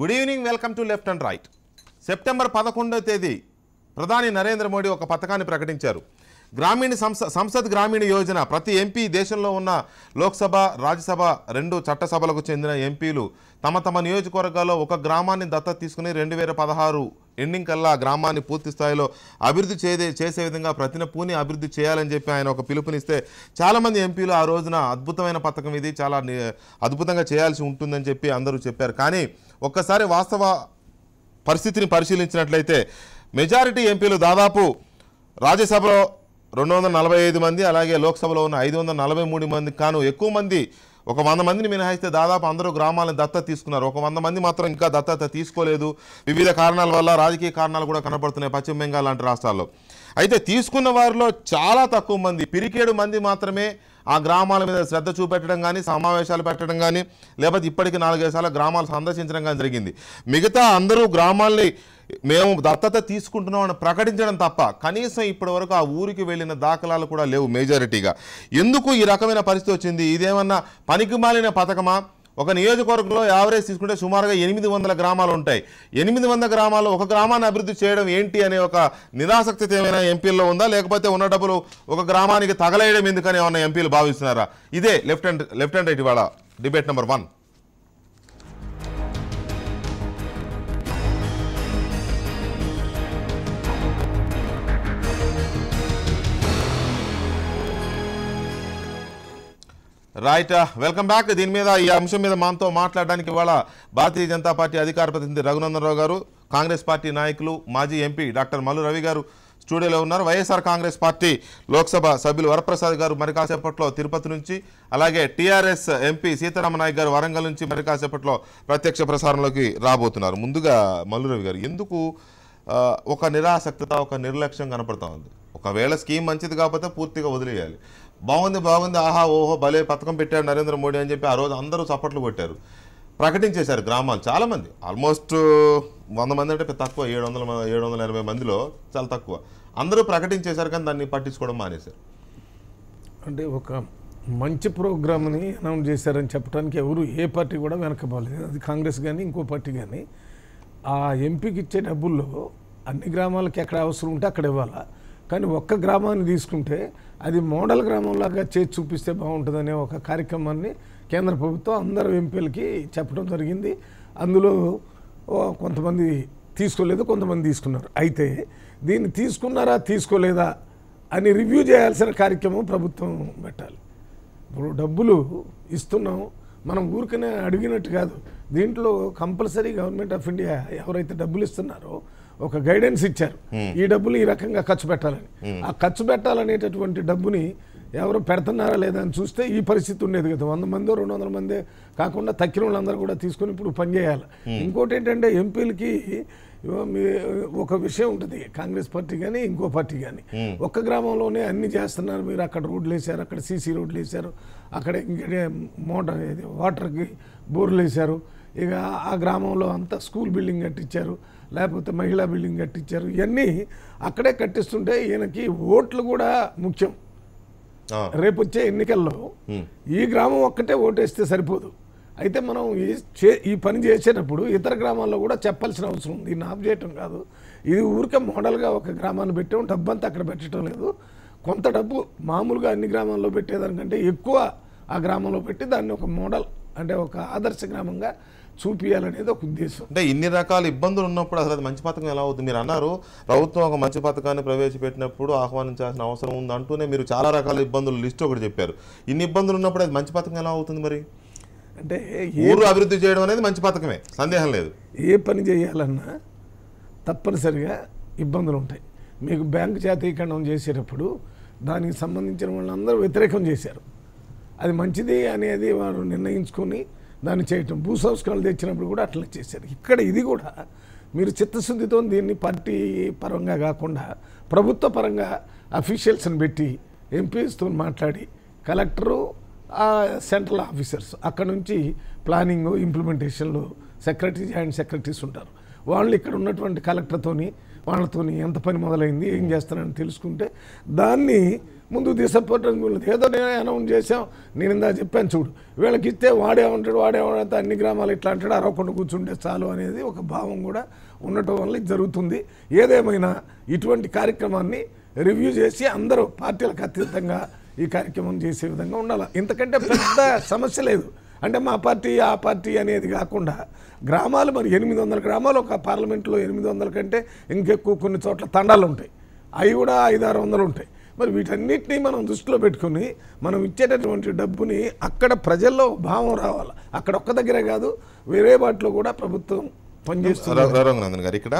Good evening, welcome to left and right. September 11వ తేదీ ప్రధాని నరేంద్ర మోడీ ఒక పథకాన్ని ప్రకటించారు. గ్రామీణ సంసద్ గ్రామీణ యోజన. ప్రతి ఎంపీ, దేశంలో ఉన్న లోక్సభ, రాజ్యసభ 2 చట్టసభలకు చెందిన ఎంపీలు తమ తమ నియోజకవర్గాల్లో ఒక గ్రామాన్ని దత్తత తీసుకుని 2016 ఎండింగ్ కల్లా గ్రామాన్ని పూర్తి స్థాయిలో అభివృద్ధి చేసే విధంగా ప్రతినపూని అభివృద్ధి చేయాలని చెప్పి ఆయన ఒక పిలుపునిస్తే చాలామంది ఎంపీలు ఆ రోజున అద్భుతమైన పథకం ఇది, చాలా అద్భుతంగా చేయాల్సి ఉంటుందని చెప్పి అందరూ చెప్పారు. కానీ ఒక్కసారి వాస్తవ పరిస్థితిని పరిశీలించినట్లయితే మెజారిటీ ఎంపీలు దాదాపు రాజ్యసభలో 245 మంది, అలాగే లోక్సభలో ఉన్న 543 మంది కాను ఎక్కువ మంది, ఒక 100 మందిని మినహాయిస్తే దాదాపు అందరూ గ్రామాలను దత్తత తీసుకున్నారు. ఒక 100 మంది మాత్రం ఇంకా దత్తత తీసుకోలేదు. వివిధ కారణాల వల్ల, రాజకీయ కారణాలు కూడా కనపడుతున్నాయి పశ్చిమ బెంగాల్ లాంటి రాష్ట్రాల్లో. అయితే తీసుకున్న వారిలో చాలా తక్కువ మంది, పిరికేడు మంది మాత్రమే ఆ గ్రామాల మీద శ్రద్ధ చూపెట్టడం కానీ, సమావేశాలు పెట్టడం కానీ, లేకపోతే ఇప్పటికీ 4-5 సార్లు గ్రామాలు సందర్శించడం కానీ జరిగింది. మిగతా అందరూ గ్రామాల్ని మేము దత్తత తీసుకుంటున్నామని ప్రకటించడం తప్ప కనీసం ఇప్పటి వరకు ఆ ఊరికి వెళ్ళిన దాఖలాలు కూడా లేవు మెజారిటీగా. ఎందుకు ఈ రకమైన పరిస్థితి వచ్చింది? ఇదేమన్నా పనికిమాలిన పథకమా? ఒక నియోజకవర్గంలో యావరేజ్ తీసుకుంటే సుమారుగా 800 గ్రామాలు ఉంటాయి. 800 గ్రామాల్లో ఒక గ్రామాన్ని అభివృద్ధి చేయడం ఏంటి అనే ఒక నిరాసక్తి ఏమైనా ఎంపీల్లో ఉందా? లేకపోతే ఉన్న డబ్బులు ఒక గ్రామానికి తగలేయడం ఎందుకని ఏమన్నా ఎంపీలు భావిస్తున్నారా? ఇదే లెఫ్ట్ అండ్ రైట్ ఇవాళ debate number 1. Right, welcome back. దీని మీద, ఈ అంశం మీద మనతో మాట్లాడడానికి ఇవాళ భారతీయ జనతా పార్టీ అధికార ప్రతినిధి రఘునందన్ రావు గారు, కాంగ్రెస్ పార్టీ నాయకులు మాజీ ఎంపీ డాక్టర్ మల్లు రవి గారు స్టూడియోలో ఉన్నారు. వైఎస్ఆర్ కాంగ్రెస్ పార్టీ లోక్సభ సభ్యులు వరప్రసాద్ గారు మరి కాసేపట్లో తిరుపతి నుంచి, అలాగే టీఆర్ఎస్ ఎంపీ సీతారామనాయక్ గారు వరంగల్ నుంచి మరి కాసేపట్లో ప్రత్యక్ష ప్రసారంలోకి రాబోతున్నారు. ముందుగా మల్లు రవి గారు, ఎందుకు ఒక నిరాసక్తత, ఒక నిర్లక్ష్యం కనపడతా ఉంది? ఒకవేళ స్కీమ్ మంచిది కాకపోతే పూర్తిగా వదిలేయాలి. బాగుంది, ఆహా ఓహో భలే పథకం పెట్టాడు నరేంద్ర మోడీ అని చెప్పి ఆ రోజు అందరూ చప్పట్లు కొట్టారు. ప్రకటించేశారు గ్రామాలు చాలామంది, ఆల్మోస్ట్ 100 మంది అంటే తక్కువ, 780 మందిలో చాలా తక్కువ. అందరూ ప్రకటించేశారు కానీ దాన్ని పట్టించుకోవడం మానేశారు. అంటే ఒక మంచి ప్రోగ్రామ్ని అనౌన్స్ చేశారని చెప్పడానికి ఎవరు ఏ పార్టీ కూడా వెనకబోలేదు. అది కాంగ్రెస్ కానీ ఇంకో పార్టీ కానీ. ఆ ఎంపీకి ఇచ్చే డబ్బుల్లో అన్ని గ్రామాలకి ఎక్కడ అవసరం ఉంటే అక్కడ ఇవ్వాలా. కానీ ఒక్క గ్రామాన్ని తీసుకుంటే అది మోడల్ గ్రామంలాగా చేసి చూపిస్తే బాగుంటుందనే ఒక కార్యక్రమాన్ని కేంద్ర ప్రభుత్వం అందరు ఎంపీలకి చెప్పడం జరిగింది. అందులో కొంతమంది తీసుకోలేదు, కొంతమంది తీసుకున్నారు. అయితే దీన్ని తీసుకున్నారా తీసుకోలేదా అని రివ్యూ చేయాల్సిన కార్యక్రమం ప్రభుత్వం పెట్టాలి. ఇప్పుడు డబ్బులు ఇస్తున్నాం, మనం ఊరికనే అడిగినట్టు కాదు. దీంట్లో కంపల్సరీ గవర్నమెంట్ ఆఫ్ ఇండియా ఎవరైతే డబ్బులు ఇస్తున్నారో ఒక గైడెన్స్ ఇచ్చారు, ఈ డబ్బులు ఈ రకంగా ఖర్చు పెట్టాలని. ఆ ఖర్చు పెట్టాలనేటటువంటి డబ్బుని ఎవరు పెడుతున్నారా లేదా అని చూస్తే ఈ పరిస్థితి ఉండేది కదా. 100 మందో 200 మందే కాకుండా తక్కిన వాళ్ళందరూ కూడా తీసుకొని ఇప్పుడు పనిచేయాలి. ఇంకోటి ఏంటంటే ఎంపీలకి ఒక విషయం ఉంటుంది, కాంగ్రెస్ పార్టీ కానీ ఇంకో పార్టీ కానీ, ఒక్క గ్రామంలోనే అన్ని చేస్తున్నారు. మీరు అక్కడ రోడ్లు వేశారు, అక్కడ సీసీ రోడ్లు వేశారు, అక్కడ ఇంకా వాటర్కి బోర్లు వేశారు, ఇక ఆ గ్రామంలో అంతా స్కూల్ బిల్డింగ్ కట్టించారు, లేకపోతే మహిళా బిల్డింగ్ కట్టించారు. ఇవన్నీ అక్కడే కట్టిస్తుంటే ఈయనకి ఓట్లు కూడా ముఖ్యం. రేపు వచ్చే ఎన్నికల్లో ఈ గ్రామం ఒక్కటే ఓటేస్తే సరిపోదు. అయితే మనం ఈ పని చేసేటప్పుడు ఇతర గ్రామాల్లో కూడా చెప్పాల్సిన అవసరం ఉంది. దీన్ని ఆఫ్ చేయటం కాదు. ఇది ఊరికే మోడల్గా ఒక గ్రామాన్ని పెట్టాం, డబ్బు అంతా అక్కడ పెట్టడం లేదు. కొంత డబ్బు మామూలుగా అన్ని గ్రామాల్లో పెట్టేదానికంటే ఎక్కువ ఆ గ్రామంలో పెట్టి దాన్ని ఒక మోడల్, అంటే ఒక ఆదర్శ గ్రామంగా చూపించాలనేది ఒక ఉద్దేశం. అంటే ఇన్ని రకాల ఇబ్బందులు ఉన్నప్పుడు అసలు అది మంచి పథకం ఎలా అవుతుంది? మీరు అన్నారు ప్రభుత్వం ఒక మంచి పథకాన్ని ప్రవేశపెట్టినప్పుడు ఆహ్వానించాల్సిన అవసరం ఉంది అంటూనే మీరు చాలా రకాల ఇబ్బందులు లిస్ట్ ఒకటి చెప్పారు. ఇన్ని ఇబ్బందులు ఉన్నప్పుడు అది మంచి పథకం ఎలా అవుతుంది? మరి అంటే ఊరు అభివృద్ధి చేయడం అనేది మంచి పథకమే, సందేహం లేదు. ఏ పని చేయాలన్నా తప్పనిసరిగా ఇబ్బందులు ఉంటాయి. మీకు బ్యాంకు జాతీయకరణం చేసేటప్పుడు దానికి సంబంధించిన వాళ్ళందరూ వ్యతిరేకం చేశారు. అది మంచిది అనేది వారు నిర్ణయించుకొని దాన్ని చేయటం. భూ సంస్కరణలు తెచ్చినప్పుడు కూడా అట్లా చేశారు. ఇక్కడ ఇది కూడా మీరు చిత్తశుద్ధితో దీన్ని పార్టీ పరంగా కాకుండా ప్రభుత్వ పరంగా అఫీషియల్స్ని పెట్టి ఎంపీస్తో మాట్లాడి, కలెక్టరు, సెంట్రల్ ఆఫీసర్స్, అక్కడ నుంచి ప్లానింగ్ ఇంప్లిమెంటేషన్లో సెక్రటరీ, జాయింట్ సెక్రటరీస్ ఉంటారు. వాళ్ళు ఇక్కడ ఉన్నటువంటి కలెక్టర్తోని వాళ్ళతోని ఎంత పని మొదలైంది, ఏం చేస్తారని తెలుసుకుంటే దాన్ని ముందు తీసుకుపోవడానికి వీళ్ళది ఏదో నేను అనౌన్స్ చేసాం, నేను ఇందా చెప్పాను చూడు, వీళ్ళకి ఇస్తే వాడేమంటాడు అన్ని గ్రామాలు ఇట్లా అంటాడు, అరవకుండా కూర్చుంటే చాలు అనేది ఒక భావం కూడా ఉండటం వల్ల ఇది జరుగుతుంది. ఏదేమైనా ఇటువంటి కార్యక్రమాన్ని రివ్యూ చేసి అందరూ పార్టీలకు అతీతంగా ఈ కార్యక్రమం చేసే విధంగా ఉండాలి. ఇంతకంటే పెద్ద సమస్య లేదు. అంటే మా పార్టీ ఆ పార్టీ అనేది కాకుండా గ్రామాలు మరి 800 గ్రామాలు ఒక పార్లమెంట్లో 800 కంటే ఇంకెక్కువ కొన్ని చోట్ల తండాలు ఉంటాయి, అవి కూడా 500-600 ఉంటాయి. మరి వీటన్నిటినీ మనం దృష్టిలో పెట్టుకుని మనం ఇచ్చేటటువంటి డబ్బుని అక్కడ ప్రజల్లో భావం రావాలి. అక్కడ ఒక్క దగ్గరే కాదు, వేరే వాటిలో కూడా ప్రభుత్వం పనిచేస్తుంది. రఘునందన్ గారు ఇక్కడ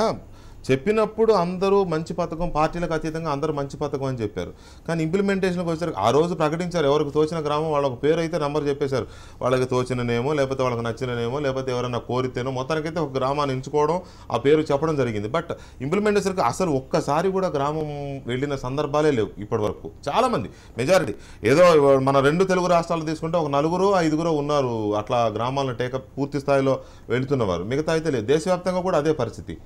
చెప్పినప్పుడు అందరూ మంచి పథకం, పార్టీలకు అతీతంగా అందరూ మంచి పథకం అని చెప్పారు. కానీ ఇంప్లిమెంటేషన్కి వచ్చారు, ఆ రోజు ప్రకటించారు, ఎవరికి తోచిన గ్రామం వాళ్ళకి పేరు అయితే నెంబర్ చెప్పేశారు, వాళ్ళకి తోచిననేమో లేకపోతే వాళ్ళకి నచ్చిననేమో లేకపోతే ఎవరైనా కోరితేనో మొత్తానికైతే ఒక గ్రామాన్ని ఎంచుకోవడం, ఆ పేరు చెప్పడం జరిగింది. బట్ ఇంప్లిమెంటేషన్కి అసలు ఒక్కసారి కూడా గ్రామం వెళ్ళిన సందర్భాలే లేవు ఇప్పటి వరకు. చాలామంది మెజారిటీ ఏదో మన 2 తెలుగు రాష్ట్రాలు తీసుకుంటే ఒక 4-5 ఉన్నారు అట్లా గ్రామాలను టేకప్ పూర్తి స్థాయిలో వెళుతున్నవారు, మిగతా అయితే లేదు. దేశవ్యాప్తంగా కూడా అదే పరిస్థితి.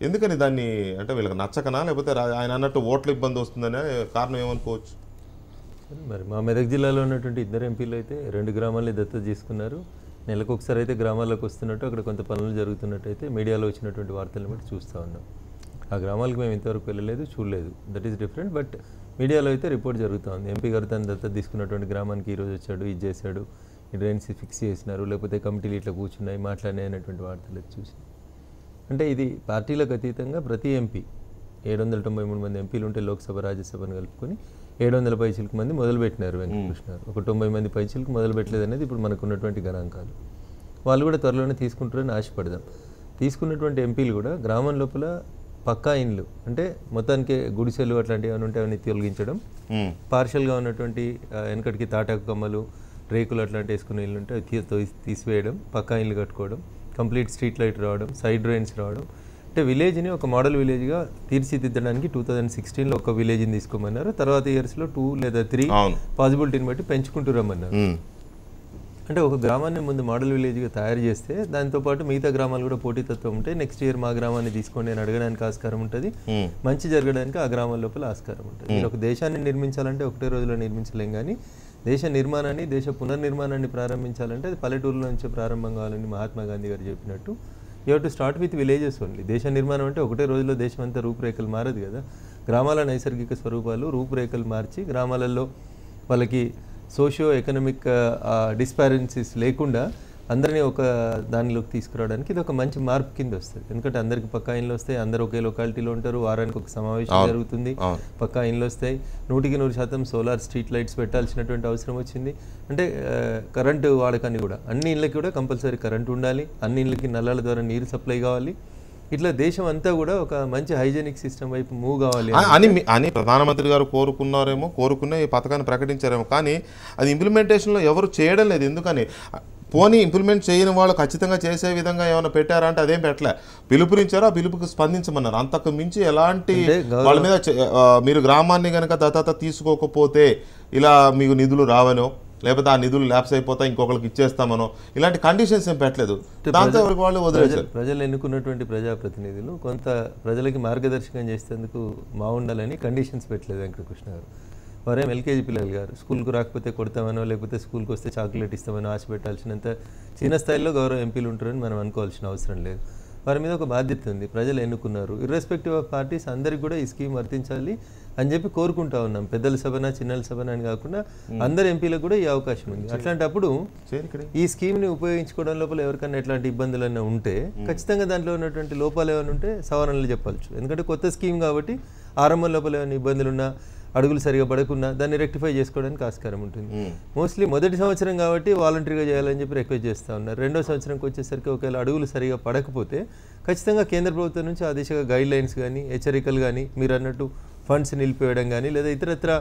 ఎందుకని దాన్ని అంటే వీళ్ళకి నచ్చకనా లేకపోతే ఆయన అన్నట్టు ఓట్ల ఇబ్బంది వస్తుందనే కారణం ఏమనుకోవచ్చు? మరి మా మెదక్ జిల్లాలో ఉన్నటువంటి 2 ఎంపీలు అయితే 2 గ్రామాలని దత్తత చేసుకున్నారు. నెలకు ఒకసారి అయితే గ్రామాల్లోకి వస్తున్నట్టు, అక్కడ కొంత పనులు జరుగుతున్నట్టు అయితే మీడియాలో వచ్చినటువంటి వార్తలను బట్టి చూస్తూ ఉన్నాం. ఆ గ్రామాలకు మేము ఇంతవరకు వెళ్ళలేదు, చూడలేదు, దట్ ఈస్ డిఫరెంట్. బట్ మీడియాలో అయితే రిపోర్ట్ జరుగుతూ ఉంది. ఎంపీ గారు తను దత్తత తీసుకున్నటువంటి గ్రామానికి ఈరోజు వచ్చాడు, ఇది చేశాడు, ఈ డ్రైన్స్ ఫిక్స్ చేసినారు, లేకపోతే కమిటీలు ఇట్లా కూర్చున్నాయి మాట్లాడినాయి అనేటువంటి వార్తలు చూసి, అంటే ఇది పార్టీలకు అతీతంగా ప్రతి ఎంపీ 793 మంది ఎంపీలు ఉంటే లోక్సభ రాజ్యసభను కలుపుకొని 700 పైచీలకు మంది మొదలుపెట్టినారు వెంకటకృష్ణ గారు. ఒక 90 మంది పైచీలకు మొదలుపెట్టలేదు అనేది ఇప్పుడు మనకు ఉన్నటువంటి గణాంకాలు. వాళ్ళు కూడా త్వరలోనే తీసుకుంటారని ఆశపడదాం. తీసుకున్నటువంటి ఎంపీలు కూడా గ్రామం లోపల పక్కా ఇండ్లు, అంటే మొత్తానికి గుడిసెలు అట్లాంటివి ఏమైనా ఉంటే అవన్నీ తొలగించడం, పార్షల్గా ఉన్నటువంటి వెనకటికి తాటాకు కమ్మలు, రేకులు అట్లాంటి వేసుకునే ఇల్లు ఉంటే అవి తీసివేయడం, పక్కా ఇల్లు కట్టుకోవడం, కంప్లీట్ స్ట్రీట్ లైట్ రావడం, సైడ్ డ్రైన్స్ రావడం. అంటే విలేజ్ని ఒక మోడల్ విలేజ్గా తీర్చిదిద్దడానికి 2016లో ఒక విలేజ్ని తీసుకోమన్నారు. తర్వాత ఇయర్స్లో 2 లేదా 3 పాసిబిలిటీని బట్టి పెంచుకుంటూ రమ్మన్నారు. అంటే ఒక గ్రామాన్ని ముందు మోడల్ విలేజ్గా తయారు చేస్తే దాంతోపాటు మిగతా గ్రామాలు కూడా పోటీతత్వం ఉంటాయి. నెక్స్ట్ ఇయర్ మా గ్రామాన్ని తీసుకోండి అని అడగడానికి ఆస్కారం ఉంటుంది, మంచి జరగడానికి ఆ గ్రామాల లోపల ఆస్కారం ఉంటుంది. మీరు ఒక దేశాన్ని నిర్మించాలంటే ఒకటే రోజులో నిర్మించలేం, కానీ దేశ నిర్మాణాన్ని, దేశ పునర్నిర్మాణాన్ని ప్రారంభించాలంటే అది పల్లెటూరుల నుంచి ప్రారంభం కావాలని మహాత్మా గాంధీ గారు చెప్పినట్టు you have to start with villages only. దేశ నిర్మాణం అంటే ఒకటే రోజులో దేశం అంతా రూపురేఖలు మారదు కదా. గ్రామాల నైసర్గిక స్వరూపాలు రూపురేఖలు మార్చి గ్రామాలలో వాళ్ళకి సోషియో ఎకనామిక్ డిస్పారెన్సీస్ లేకుండా అందరినీ ఒక దానిలోకి తీసుకురావడానికి ఇది ఒక మంచి మార్పు కింద వస్తుంది. ఎందుకంటే అందరికి పక్కా ఇండ్లు వస్తాయి, అందరూ ఒకే లొకాలిటీలో ఉంటారు, వారానికి ఒక సమావేశం జరుగుతుంది, పక్కా ఇండ్లు వస్తాయి, 100% సోలార్ స్ట్రీట్ లైట్స్ పెట్టాల్సినటువంటి అవసరం వచ్చింది. అంటే కరెంటు వాడకాన్ని కూడా అన్ని ఇళ్ళకి కూడా కంపల్సరీ కరెంటు ఉండాలి, అన్ని ఇళ్ళకి నల్లాల ద్వారా నీరు సప్లై కావాలి. ఇట్లా దేశం అంతా కూడా ఒక మంచి హైజెనిక్ సిస్టమ్ వైపు మూవ్ కావాలి అని ప్రధానమంత్రి గారు కోరుకునే ఈ పథకాన్ని ప్రకటించారేమో, కానీ అది ఇంప్లిమెంటేషన్లో ఎవరు చేయడం లేదు. ఎందుకని పోనీ ఇంప్లిమెంట్ చేయని వాళ్ళు ఖచ్చితంగా చేసే విధంగా ఏమైనా పెట్టారా అంటే అదేం పెట్టలే. పిలుపునిచ్చారో ఆ పిలుపుకి స్పందించమన్నారు. అంతకు మించి ఎలాంటి వాళ్ళ మీద మీరు గ్రామాన్ని కనుక దత్తత తీసుకోకపోతే ఇలా మీకు నిధులు రావనో లేకపోతే ఆ నిధులు ల్యాప్స్ అయిపోతా ఇంకొకరికి ఇచ్చేస్తామనో ఇలాంటి కండిషన్స్ ఏం పెట్టలేదు. దాంతో ఎవరికి వాళ్ళు వదిలేశారు. ప్రజలు ఎన్నుకున్నటువంటి ప్రజాప్రతినిధులు కొంత ప్రజలకి మార్గదర్శకం చేసేందుకు బాగుండాలని కండిషన్స్ పెట్టలేదు వెంకటకృష్ణ గారు. వారేం ఎల్కేజీ పిల్లలు గారు, స్కూల్కు రాకపోతే కొడతామనో లేకపోతే స్కూల్కి వస్తే చాక్లెట్ ఇస్తామనో ఆశ పెట్టాల్సినంత చిన్న స్థాయిలో గౌరవ ఎంపీలు ఉంటారని మనం అనుకోవాల్సిన అవసరం లేదు. వారి మీద ఒక బాధ్యత ఉంది, ప్రజలు ఎన్నుకున్నారు. ఇర్రెస్పెక్టివ్ ఆఫ్ పార్టీస్ అందరికీ కూడా ఈ స్కీమ్ వర్తించాలి అని చెప్పి కోరుకుంటా ఉన్నాం. పెద్దల సభన చిన్నల సభన అని కాకుండా అందరు ఎంపీలకు కూడా ఈ అవకాశం ఉంది. అట్లాంటప్పుడు ఈ స్కీమ్ని ఉపయోగించుకోవడం లోపల ఎవరికైనా ఎట్లాంటి ఇబ్బందులైనా ఉంటే ఖచ్చితంగా దాంట్లో ఉన్నటువంటి లోపాలు ఏమైనా ఉంటే సవరణలు చెప్పాల్సి. ఎందుకంటే కొత్త స్కీమ్ కాబట్టి ఆరంభం లోపల ఏమైనా ఇబ్బందులు ఉన్నా, అడుగులు సరిగా పడకుండా దాన్ని రెక్టిఫై చేసుకోవడానికి ఆస్కారం ఉంటుంది. మోస్ట్లీ మొదటి సంవత్సరం కాబట్టి వాలంటరీగా చేయాలని చెప్పి రిక్వెస్ట్ చేస్తూ ఉన్నారు. రెండో సంవత్సరంకి వచ్చేసరికి ఒకవేళ అడుగులు సరిగా పడకపోతే ఖచ్చితంగా కేంద్ర ప్రభుత్వం నుంచి ఆ దిశగా గైడ్ లైన్స్ కానీ హెచ్చరికలు కానీ మీరు అన్నట్టు ఫండ్స్ నిలిపివేయడం కానీ లేదా ఇతరత్ర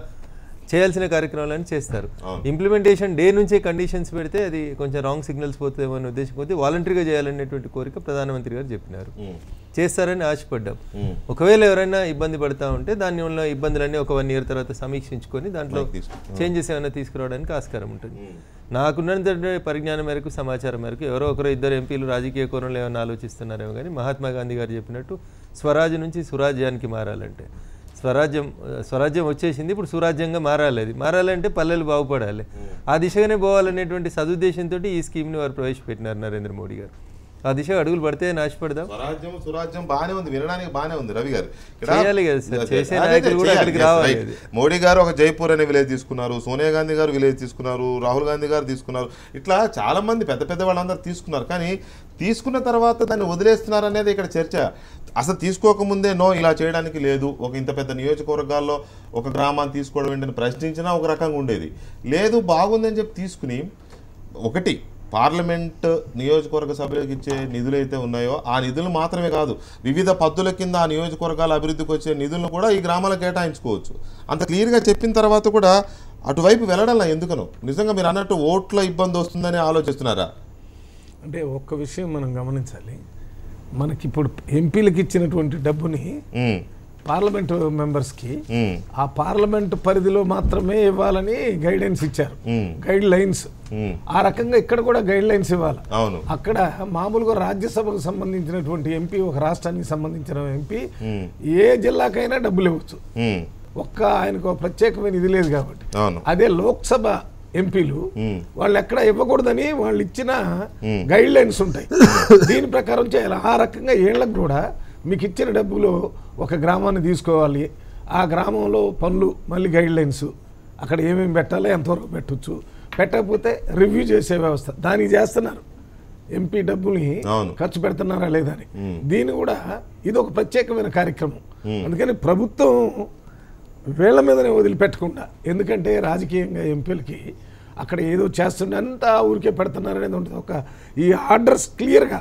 చేయాల్సిన కార్యక్రమాలను చేస్తారు. ఇంప్లిమెంటేషన్ డే నుంచే కండిషన్స్ పెడితే అది కొంచెం రాంగ్ సిగ్నల్స్ పోతుందేమో అనే ఉద్దేశం పోతే వాలంటరీగా చేయాలనేటువంటి కోరిక ప్రధానమంత్రి గారు చెప్పినారు. చేస్తారని ఆశపడ్డాం. ఒకవేళ ఎవరైనా ఇబ్బంది పడతా ఉంటే దాని వల్ల ఇబ్బందులన్నీ ఒక 1 year తర్వాత సమీక్షించుకొని దాంట్లో చేంజెస్ ఏమైనా తీసుకురావడానికి ఆస్కారం ఉంటుంది. నాకున్నంత పరిజ్ఞానం మేరకు, సమాచారం మేరకు ఎవరో ఒకరు 2 ఎంపీలు రాజకీయ కోణంలో ఏమైనా ఆలోచిస్తున్నారేమో కానీ మహాత్మా గాంధీ గారు చెప్పినట్టు స్వరాజ్ నుంచి సురాజ్యానికి మారాలంటే స్వరాజ్యం వచ్చేసింది, ఇప్పుడు సురాజ్యంగా మారాలి. అది మారాలంటే పల్లెలు బాగుపడాలి, ఆ దిశగానే పోవాలనేటువంటి సదుద్దేశంతో ఈ స్కీమ్ని వారు ప్రవేశపెట్టినారు నరేంద్ర మోడీ గారు. ఆ దిశగా అడుగులు పడితే నాశపడదాం. సురాజ్యం బాగానే ఉంది, వినడానికి బాగానే ఉంది. రవి గారు చేయాలి కదా సార్, చేసే నాయకులు కూడా అక్కడికి రావాలి. మోడీ గారు ఒక జైపూర్ అనే విలేజ్ తీసుకున్నారు, సోనియా గాంధీ గారు విలేజ్ తీసుకున్నారు, రాహుల్ గాంధీ గారు తీసుకున్నారు, ఇట్లా చాలా మంది పెద్ద పెద్ద వాళ్ళందరూ తీసుకున్నారు. కానీ తీసుకున్న తర్వాత దాన్ని వదిలేస్తున్నారు అనేది ఇక్కడ చర్చ. అసలు తీసుకోకముందే నో ఇలా చేయడానికి లేదు, ఒక ఇంత పెద్ద నియోజకవర్గాల్లో ఒక గ్రామాన్ని తీసుకోవడం ఏంటని ప్రశ్నించినా ఒక రకంగా ఉండేది. లేదు బాగుందని చెప్పి తీసుకుని ఒకటి పార్లమెంట్ నియోజకవర్గ సభ్యులకు ఇచ్చే నిధులు అయితే ఉన్నాయో ఆ నిధులు మాత్రమే కాదు, వివిధ పద్ధతుల కింద ఆ నియోజకవర్గాల అభివృద్ధికి వచ్చే నిధులను కూడా ఈ గ్రామాలకు కేటాయించుకోవచ్చు. అంత క్లియర్గా చెప్పిన తర్వాత కూడా అటువైపు వెళ్ళడంలా ఎందుకనో. నిజంగా మీరు అన్నట్టు ఓట్ల ఇబ్బంది వస్తుందని ఆలోచిస్తున్నారా? అంటే ఒక్క విషయం మనం గమనించాలి, మనకి ఇప్పుడు ఎంపీలకు ఇచ్చినటువంటి డబ్బుని పార్లమెంటు మెంబర్స్కి ఆ పార్లమెంటు పరిధిలో మాత్రమే ఇవ్వాలని గైడెన్స్ ఇచ్చారు, గైడ్ లైన్స్. ఆ రకంగా ఇక్కడ కూడా గైడ్ లైన్స్ ఇవ్వాలి. అక్కడ మామూలుగా రాజ్యసభకు సంబంధించినటువంటి ఎంపీ, ఒక రాష్ట్రానికి సంబంధించిన ఎంపీ ఏ జిల్లాకైనా డబ్బులు ఇవ్వచ్చు, ఒక్క ఆయనకు ప్రత్యేకమైన ఇది లేదు కాబట్టి. అదే లోక్సభ ఎంపీలు వాళ్ళు ఎక్కడ ఇవ్వకూడదని వాళ్ళు ఇచ్చిన గైడ్ లైన్స్ ఉంటాయి, దీని ప్రకారం చేయాలి. ఆ రకంగా ఏళ్ళకు కూడా మీకు ఇచ్చిన డబ్బులు ఒక గ్రామాన్ని తీసుకోవాలి, ఆ గ్రామంలో పనులు మళ్ళీ గైడ్ లైన్స్, అక్కడ ఏమేమి పెట్టాలి, ఎంతవరకు పెట్టచ్చు, పెట్టకపోతే రివ్యూ చేసే వ్యవస్థ దానికి చేస్తున్నారు. ఎంపీ డబ్బుల్ని ఖర్చు పెడుతున్నారా లేదని దీన్ని కూడా ఇది ఒక ప్రత్యేకమైన కార్యక్రమం. అందుకని ప్రభుత్వం వేళ్ల మీదనే వదిలిపెట్టకుండా, ఎందుకంటే రాజకీయంగా ఎంపీలకి అక్కడ ఏదో చేస్తుండే అంతా ఊరికే పెడుతున్నారు అనేది ఉంటుంది. ఒక ఈ ఆర్డర్స్ క్లియర్గా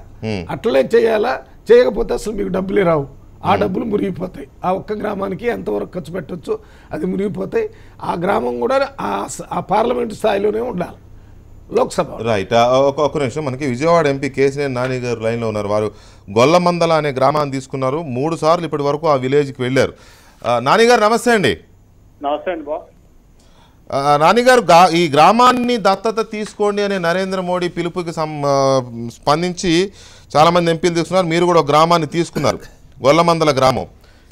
అట్లనే చేయాలా, చేయకపోతే అసలు మీకు డబ్బులే రావు, ఆ డబ్బులు మురిగిపోతాయి. ఆ ఒక్క గ్రామానికి ఎంతవరకు ఖర్చు పెట్టచ్చు అది మురిగిపోతాయి. ఆ గ్రామం కూడా ఆ పార్లమెంటు స్థాయిలోనే ఉండాలి, లోక్సభ. రైట్. ఒక నిమిషం, మనకి విజయవాడ ఎంపీ కేసినేని నాని గారు లైన్లో ఉన్నారు. వారు గొల్లమందల అనే గ్రామాన్ని తీసుకున్నారు, 3 సార్లు ఇప్పటి వరకు ఆ విలేజ్కి వెళ్ళారు. నాని గారు నమస్తే అండి. నమస్తే అండి బా. నాని గారు, ఈ గ్రామాన్ని దత్తత తీసుకోండి అనే నరేంద్ర మోడీ పిలుపుకి స్పందించి చాలామంది ఎంపీలు తీసుకున్నారు, మీరు కూడా ఒక గ్రామాన్ని తీసుకున్నారు, గొల్లమందల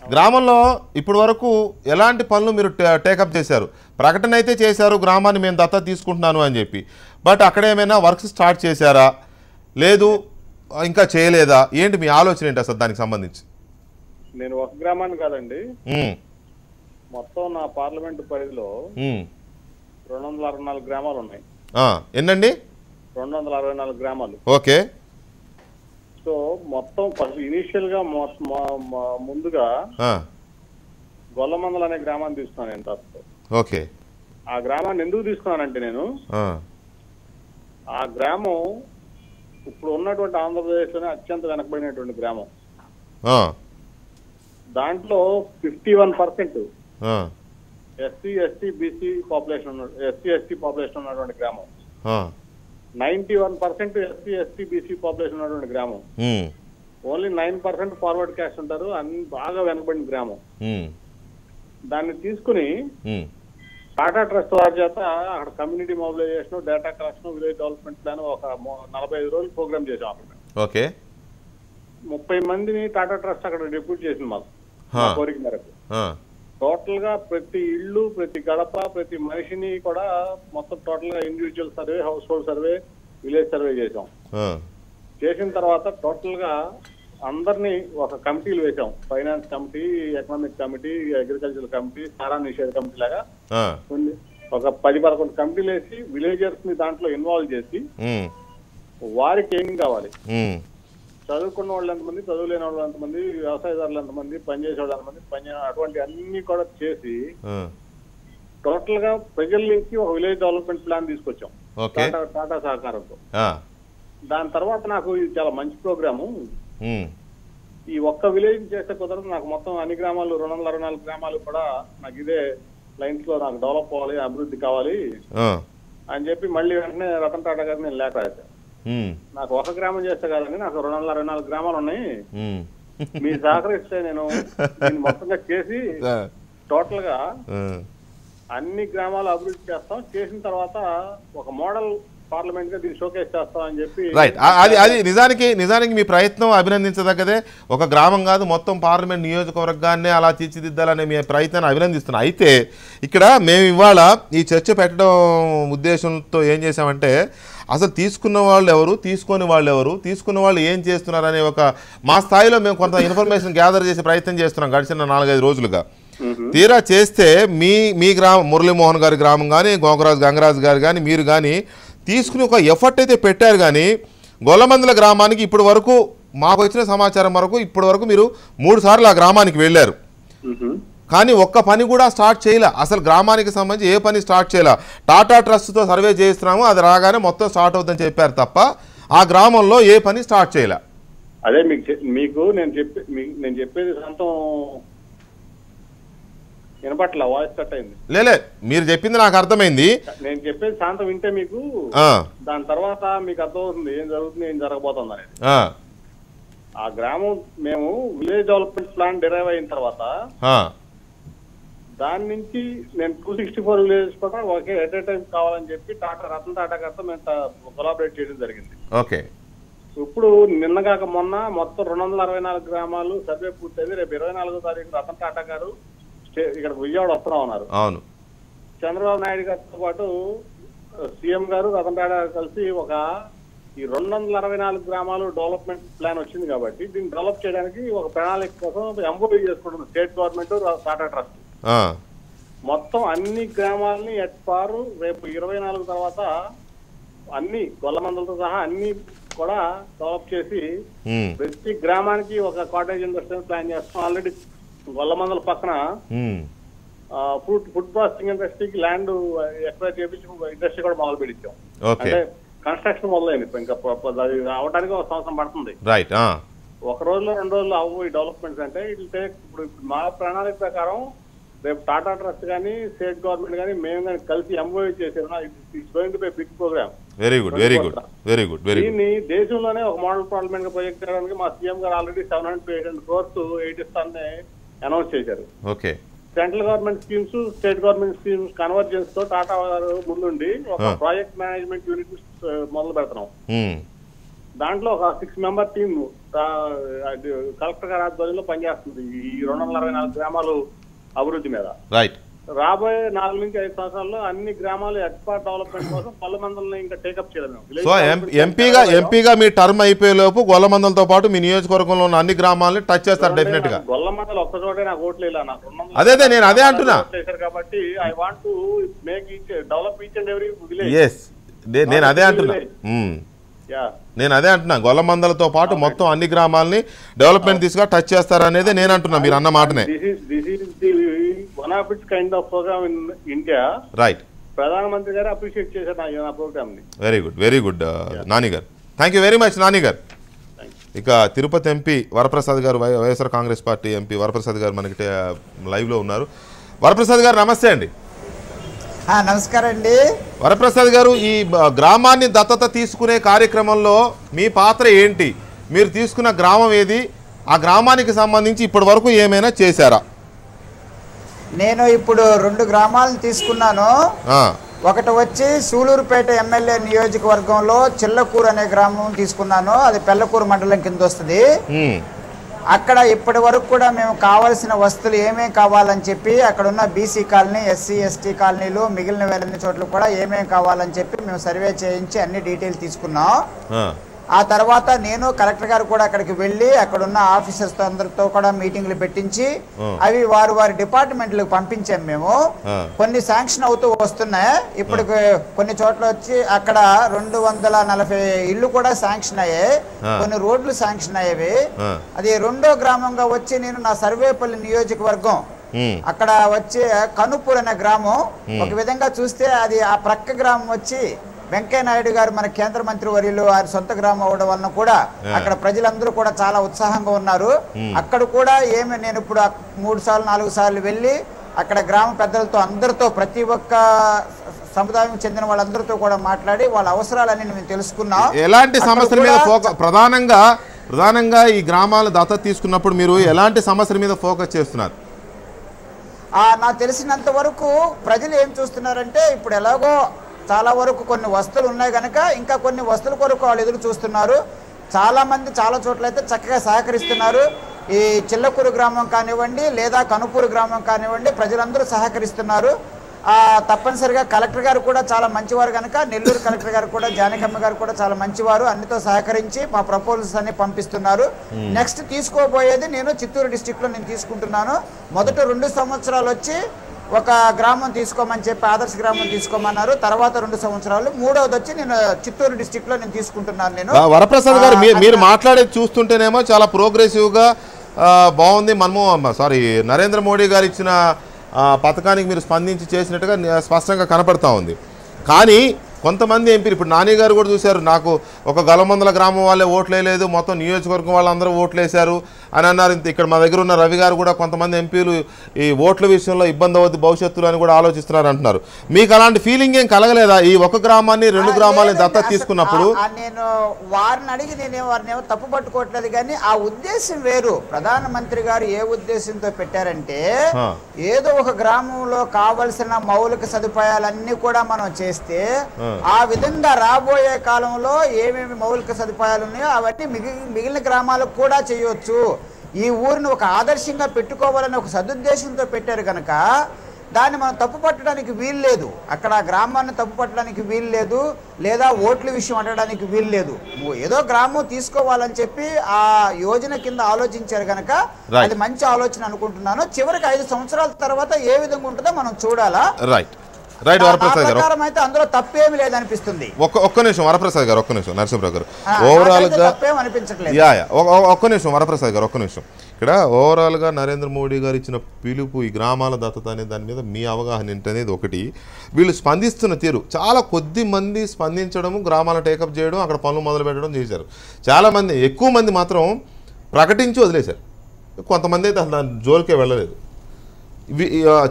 గ్రామంలో ఇప్పటి వరకు ఎలాంటి పనులు మీరు టేకప్ చేశారు? ప్రకటన అయితే చేశారు, గ్రామాన్ని మేము దత్తత తీసుకుంటున్నాను అని చెప్పి, బట్ అక్కడ ఏమైనా వర్క్ స్టార్ట్ చేశారా, లేదు ఇంకా చేయలేదా? ఏంటి మీ ఆలోచన ఏంటి అసలు దానికి సంబంధించి? నేను ఒక గ్రామాన్ని కాదండి, మొత్తం నా పార్లమెంటు పరిధిలో 264 గ్రామాలు ఉన్నాయి. ఎన్నండి? 264 గ్రామాలు. ఓకే. సో మొత్తం ఇనీషియల్ గా ముందుగా గొల్లమందల అనే గ్రామాన్ని తీసుకున్నాను నేను తప్ప. ఓకే. ఆ గ్రామాన్ని ఎందుకు తీసుకున్నానంటే నేను ఆ గ్రామం ఇప్పుడు ఉన్నటువంటి ఆంధ్రప్రదేశ్లోనే అత్యంత వెనకబడినటువంటి గ్రామం. దాంట్లో 51% ఎస్సీ ఎస్టీ బీసీ పాపులేషన్ ఉన్నటువంటి గ్రామం. 91% ఎస్సీ ఎస్టీ బీసీ పాపులేషన్ ఉన్నటువంటి గ్రామం. ఓన్లీ 9% ఫార్వర్డ్ క్యాస్ట్ ఉంటారు, అన్ని బాగా వెనకబడిన గ్రామం. దాన్ని తీసుకుని టాటా ట్రస్ట్ వారి చేత అక్కడ community mobilization, data collection, village development plan ఒక 45 రోజులు ప్రోగ్రామ్ చేసాం అక్కడ. ఓకే. 30 మందిని టాటా ట్రస్ట్ అక్కడ డిప్యూట్ చేసింది మాకు కోరిక మేరకు. టోటల్ గా ప్రతి ఇల్లు, ప్రతి గడప, ప్రతి మనిషిని కూడా మొత్తం టోటల్ గా individual survey, household survey, village survey చేసాం. చేసిన తర్వాత టోటల్ గా అందరినీ ఒక కమిటీలు వేసాం, finance committee, economic committee, agriculture committee, సారా నిషేధ కమిటీ లాగా ఒక 10-11 కమిటీలు వేసి విలేజర్స్ ని దాంట్లో ఇన్వాల్వ్ చేసి వారికి ఏం కావాలి, చదువుకున్న వాళ్ళు ఎంతమంది, చదువులేని వాళ్ళు ఎంతమంది, వ్యవసాయదారులు ఎంతమంది, పనిచేసే వాళ్ళు ఎంతమంది, అటువంటి అన్ని కూడా చేసి టోటల్ గా ప్రజల నుంచి ఒక విలేజ్ డెవలప్మెంట్ ప్లాన్ తీసుకొచ్చాం టాటా సహకారంతో. దాని తర్వాత నాకు ఇది చాలా మంచి ప్రోగ్రాము, ఈ ఒక్క విలేజ్ చేస్తే కుదరదు, నాకు మొత్తం అన్ని గ్రామాలు 264 గ్రామాలు కూడా నాకు ఇదే లైన్స్ లో నాకు డెవలప్ అవ్వాలి, అభివృద్ధి కావాలి అని చెప్పి మళ్ళీ వెంటనే రతన్ టాటా గారిని నేను లేఖ రాశాను. నాకు ఒక గ్రామం చేస్తే కాదండి, నాకు 264 గ్రామాలు ఉన్నాయి, మీరు సహకరిస్తే నేను దీన్ని మొత్తంగా చేసి టోటల్ గా అన్ని గ్రామాలు అభివృద్ధి చేస్తాం. చేసిన తర్వాత ఒక మోడల్ పార్లమెంట్ గా దీన్ని షోకేస్ చేస్తామని చెప్పి. రైట్, అది నిజానికి మీ ప్రయత్నం అభినందించదగ్గదే. ఒక గ్రామం కాదు, మొత్తం పార్లమెంట్ నియోజకవర్గాన్నే అలా తీర్చిదిద్దాలనే మీ ప్రయత్నాన్ని అభినందిస్తున్నాం. అయితే ఇక్కడ మేము ఇవాళ ఈ చర్చ పెట్టడం ఉద్దేశంతో ఏం చేసామంటే, అసలు తీసుకున్న వాళ్ళు ఎవరు, తీసుకొని వాళ్ళు ఎవరు, తీసుకున్న వాళ్ళు ఏం చేస్తున్నారనే ఒక మా స్థాయిలో మేము కొంత ఇన్ఫర్మేషన్ గ్యాదర్ చేసే ప్రయత్నం చేస్తున్నాం గడిచిన 4-5 రోజులుగా. తీరా చేస్తే మీ గ్రామం, మురళీమోహన్ గారి గ్రామం కానీ, గంగరాజు గారు కానీ, మీరు కానీ తీసుకుని ఒక ఎఫర్ట్ అయితే పెట్టారు. కానీ గొల్లమందల గ్రామానికి ఇప్పటి వరకు మాకు వచ్చిన సమాచారం వరకు ఇప్పటి వరకు మీరు 3 సార్లు ఆ గ్రామానికి వెళ్ళారు. కానీ ఒక్క పని కూడా స్టార్ట్ చేయలే. అసలు గ్రామానికి సంబంధించి ఏ పని స్టార్ట్ చేయలే. టాటా ట్రస్ట్తో సర్వే చేస్తున్నాము, అది రాగానే మొత్తం స్టార్ట్ అవుతుందని చెప్పారు తప్ప ఆ గ్రామంలో ఏ పని స్టార్ట్ చేయలే. అదే మీకు నేను చెప్పేది సొంతం వినపట్ల, వాయిస్ కట్ అయింది. లేలే, మీరు చెప్పింది నాకు అర్థమైంది. నేను చెప్పేది శాంతం వింటే మీకు దాని తర్వాత మీకు అర్థమవుతుంది ఏం జరుగుతుంది, ఏం జరగబోతుంది అనేది. ఆ గ్రామం మేము విలేజ్ డెవలప్మెంట్ ప్లాన్ డిరైవ్ అయిన తర్వాత దాని నుంచి నేను 264 విలేజెస్ కూడా ఒకే ఎట్ ఏ టైం కావాలని చెప్పి రతన్ టాటా గారితో మేము కొలాబరేట్ చేయడం జరిగింది. ఓకే, ఇప్పుడు నిన్నగాక మొన్న మొత్తం 264 గ్రామాలు సర్వే పూర్తయింది. రేపు 24వ తారీఖు రతన్ టాటా గారు ఇక్కడ విజయవాడ వస్తున్నా ఉన్నారు. అవును, చంద్రబాబు నాయుడు గారితో పాటు సీఎం గారు రతన్ టాటా గారు కలిసి ఈ 264 గ్రామాలు డెవలప్మెంట్ ప్లాన్ వచ్చింది కాబట్టి దీన్ని డెవలప్ చేయడానికి ఒక ప్రణాళిక కోసం ఎంఓయూ చేసుకుంటుంది స్టేట్ గవర్నమెంట్, టాటా ట్రస్ట్. మొత్తం అన్ని గ్రామాలని ఎట్పారు రేపు 24 తర్వాత అన్ని గొల్లమందలతో సహా అన్ని కూడా డెవలప్ చేసి ప్రతి గ్రామానికి ఒక కాటేజ్ ఇండస్ట్రీ ప్లాన్ చేస్తాం. ఆల్రెడీ గొల్లమందల పక్కన ఫుడ్ ప్రాసెసింగ్ ఇండస్ట్రీకి ల్యాండ్ ఎక్వైర్ చేపించి ఇండస్ట్రీ కూడా మొదలు పెట్టించాం. అంటే కన్స్ట్రక్షన్ మొదలైంది. ఇంకా అవడానికి 1 సంవత్సరం పడుతుంది. ఒక రోజులో 2 రోజులు అవ్వు ఈ డెవలప్మెంట్స్ అంటే ఇప్పుడు మా ప్రణాళిక ప్రకారం రేపు టాటా ట్రస్ట్ కానీ, స్టేట్ గవర్నమెంట్ కానీ, మేము కానీ కలిసి ఎంఓయూ చేసారు. It's going to be big programme. Very good. దీన్ని దేశంలోనే ఒక మోడల్ పార్లమెంట్ గా ప్రొజెక్ట్ చేయడానికి మా సీఎం గారు ఆల్రెడీ 700 to 800 crores 8 ఇస్తానని అనౌన్స్ చేశారు. Okay, central government schemes, state government schemes convergence తో టాటా గారు ముందుండి ఒక ప్రాజెక్ట్ మేనేజ్మెంట్ యూనిట్ మొదలు పెడుతున్నాం. దాంట్లో ఒక 6 member టీమ్ కలెక్టర్ గారి ఆధ్వర్యంలో పనిచేస్తుంది ఈ 264 గ్రామాలు అభివృద్ధి మీద. రైట్, రాబోయే 4 నుంచి 5 సంవత్సరాల్లో అన్ని గ్రామాలు ఎక్స్పర్ట్ డెవలప్మెంట్ కోసం గొల్లమందలని ఇంకా టేకప్ చేయలేదు. సో ఎంపీగా మీ టర్మ్ అయిపోయే లోపు గొల్లమందలతో పాటు మీ నియోజకవర్గంలో ఉన్న అన్ని గ్రామాలని టచ్ చేస్తారు డెఫినెట్ గా. గొల్లమందలు ఒక్క చోటే నాకు ఓట్లు ఇలా నాకు అదే నేను అదే అంటున్నా కాబట్టి I want to make develop each and every village. Yes, నేను అదే అంటున్నా గొల్లమందలతో పాటు మొత్తం అన్ని గ్రామాలని డెవలప్మెంట్ దిశగా టచ్ చేస్తారనేది నేను అంటున్నా మీరు అన్న మాటనే. One of its kind of programme in India. Right, ప్రధానమంత్రి గారు అప్రిషియేట్ చేశారు నా ప్రోగ్రామ్ ని. వెరీ గుడ్ నాని గారు, thank you very much Nani గారు. ఇక తిరుపతి ఎంపీ వరప్రసాద్ గారు, వైఎస్ఆర్ కాంగ్రెస్ పార్టీ ఎంపీ వరప్రసాద్ గారు మనకి లైవ్లో ఉన్నారు. వరప్రసాద్ గారు నమస్తే అండి. నమస్కారం అండి. వరప్రసాద్ గారు, ఈ గ్రామాన్ని దత్తత తీసుకునే కార్యక్రమంలో మీ పాత్ర ఏంటి? మీరు తీసుకున్న గ్రామం ఏది? ఆ గ్రామానికి సంబంధించి ఇప్పటి వరకు ఏమైనా చేశారా? నేను ఇప్పుడు 2 గ్రామాలను తీసుకున్నాను. ఒకటి వచ్చి సూలూరుపేట ఎమ్మెల్యే నియోజకవర్గంలో చిల్లకూరు అనే గ్రామం తీసుకున్నాను. అది పెళ్లకూరు మండలం కింద వస్తుంది. అక్కడ ఇప్పటి వరకు కూడా మేము కావాల్సిన వస్తువులు ఏమేమి కావాలని చెప్పి అక్కడ ఉన్న బీసీ కాలనీ, ఎస్సీ ఎస్టీ కాలనీలు, మిగిలిన వేరే చోట్ల కూడా ఏమేమి కావాలని చెప్పి మేము సర్వే చేయించి అన్ని డీటెయిల్ తీసుకున్నాం. ఆ తర్వాత నేను కలెక్టర్ గారు కూడా అక్కడికి వెళ్ళి అక్కడున్న ఆఫీసర్స్ అందరితో కూడా మీటింగ్లు పెట్టించి అవి వారి డిపార్ట్మెంట్లకు పంపించాం. మేము కొన్ని శాంక్షన్ అవుతూ వస్తున్నాయి. ఇప్పుడు కొన్ని చోట్ల వచ్చి అక్కడ 240 ఇళ్ళు కూడా శాంక్షన్ అయ్యాయి. కొన్ని రోడ్లు శాంక్షన్ అయ్యేవి. అది 2వ గ్రామంగా వచ్చి నేను నా సర్వేపల్లి నియోజకవర్గం అక్కడ వచ్చి కనుపూర్ అనే గ్రామం. ఒక విధంగా చూస్తే అది ఆ ప్రక్క గ్రామం వచ్చి వెంకయ్య నాయుడు గారు మన కేంద్ర మంత్రి వర్యులు ఆయన సొంత గ్రామం అవడం వలన కూడా అక్కడ ప్రజలందరూ కూడా చాలా ఉత్సాహంగా ఉన్నారు. అక్కడ కూడా నేను ఇప్పుడు 3 సార్లు 4 సార్లు వెళ్ళి అక్కడ గ్రామ పెద్దలతో అందరితో ప్రతి ఒక్క సముదాయం చెందిన వాళ్ళందరితో కూడా మాట్లాడి వాళ్ళ అవసరాలన్నీ మేము తెలుసుకున్నాం. ఎలాంటి సమస్యల మీద ప్రధానంగా ఈ గ్రామాలు దత్తత తీసుకున్నప్పుడు మీరు ఎలాంటి సమస్యల మీద ఫోకస్ చేస్తున్నారు? నాకు తెలిసినంత వరకు ప్రజలు ఏం చూస్తున్నారంటే ఇప్పుడు ఎలాగో చాలా వరకు కొన్ని వస్తువులు ఉన్నాయి కనుక ఇంకా కొన్ని వస్తువుల కొరకు వాళ్ళు ఎదురు చూస్తున్నారు. చాలామంది చాలా చోట్ల అయితే చక్కగా సహకరిస్తున్నారు. ఈ చిల్లకూరు గ్రామం కానివ్వండి లేదా కనుపూరు గ్రామం కానివ్వండి ప్రజలందరూ సహకరిస్తున్నారు. తప్పనిసరిగా కలెక్టర్ గారు కూడా చాలా మంచివారు కనుక నెల్లూరు కలెక్టర్ గారు కూడా జానకమ్మ గారు కూడా చాలా మంచివారు, అన్నితో సహకరించి మా ప్రపోజల్స్ అన్ని పంపిస్తున్నారు. నెక్స్ట్ తీసుకోబోయేది నేను చిత్తూరు డిస్టిక్లో నేను తీసుకుంటున్నాను. మొదట 2 సంవత్సరాలు వచ్చి ఒక గ్రామం తీసుకోమని చెప్పి ఆదర్శ గ్రామం తీసుకోమన్నారు. తర్వాత 2 సంవత్సరాలు, మూడవది వచ్చి నేను చిత్తూరు డిస్టిక్లో నేను తీసుకుంటున్నాను. నేను వరప్రసాద్ గారు మీరు మాట్లాడేది చూస్తుంటేనేమో చాలా ప్రోగ్రెసివ్గా బాగుంది. నరేంద్ర మోడీ గారు ఇచ్చిన పథకానికి మీరు స్పందించి చేసినట్టుగా స్పష్టంగా కనపడతా ఉంది. కానీ కొంతమంది ఎంపీలు, ఇప్పుడు నాని గారు కూడా చూశారు, నాకు ఒక గలమందల గ్రామం వాళ్ళే ఓట్లేదు, మొత్తం నియోజకవర్గం వాళ్ళందరూ ఓట్లేశారు అని అన్నారు. ఇక్కడ మా దగ్గర ఉన్న రవి గారు కూడా కొంతమంది ఎంపీలు ఈ ఓట్ల విషయంలో ఇబ్బంది అవుద్ది భవిష్యత్తులో అని కూడా ఆలోచిస్తున్నారు అంటున్నారు. మీకు అలాంటి ఫీలింగ్ ఏం కలగలేదా ఈ ఒక గ్రామాన్ని 2 గ్రామాలని దత్తత తీసుకున్నప్పుడు? నేను వారిని అడిగి వారిని తప్పు పట్టుకోవట్లేదు, కానీ ఆ ఉద్దేశం వేరు. ప్రధానమంత్రి గారు ఏ ఉద్దేశంతో పెట్టారంటే ఏదో ఒక గ్రామంలో కావలసిన మౌలిక సదుపాయాలన్నీ కూడా మనం చేస్తే ఆ విధంగా రాబోయే కాలంలో ఏమేమి మౌలిక సదుపాయాలు ఉన్నాయో అవన్నీ మిగిలిన గ్రామాలకు కూడా చేయొచ్చు. ఈ ఊరిని ఒక ఆదర్శంగా పెట్టుకోవాలని ఒక సదుద్దేశంతో పెట్టారు కనుక దాన్ని మనం తప్పు పట్టడానికి వీలు లేదు. అక్కడ గ్రామాన్ని తప్పు పట్టడానికి వీలు లేదు, లేదా ఓట్ల విషయం అడగడానికి వీలు లేదు. ఏదో గ్రామం తీసుకోవాలని చెప్పి ఆ యోజన కింద ఆలోచించారు కనుక అది మంచి ఆలోచన అనుకుంటున్నాను. చివరికి 5 సంవత్సరాల తర్వాత ఏ విధంగా ఉంటుందో మనం చూడాలా. రైట్ వరప్రసాద్ గారు, అయితే అందులో తప్పేమి లేదనిపిస్తుంది. ఒక్క నిమిషం వరప్రసాద్ గారు, ఒక్క నిమిషం నరసింహరావు గారు, ఓవరాల్గా ఒక్క నిమిషం వరప్రసాద్ గారు, ఒక్క నిమిషం. ఇక్కడ ఓవరాల్గా నరేంద్ర మోడీ గారు ఇచ్చిన పిలుపు ఈ గ్రామాల దత్తత అనే దాని మీద మీ అవగాహన ఏంటనేది ఒకటి. వీళ్ళు స్పందిస్తున్న తీరు, చాలా కొద్ది మంది స్పందించడము, గ్రామాలను టేకప్ చేయడం, అక్కడ పనులు మొదలు పెట్టడం చేశారు. చాలామంది, ఎక్కువ మంది మాత్రం ప్రకటించి వదిలేశారు. కొంతమంది అయితే అసలు దాని జోలికే వెళ్ళలేదు.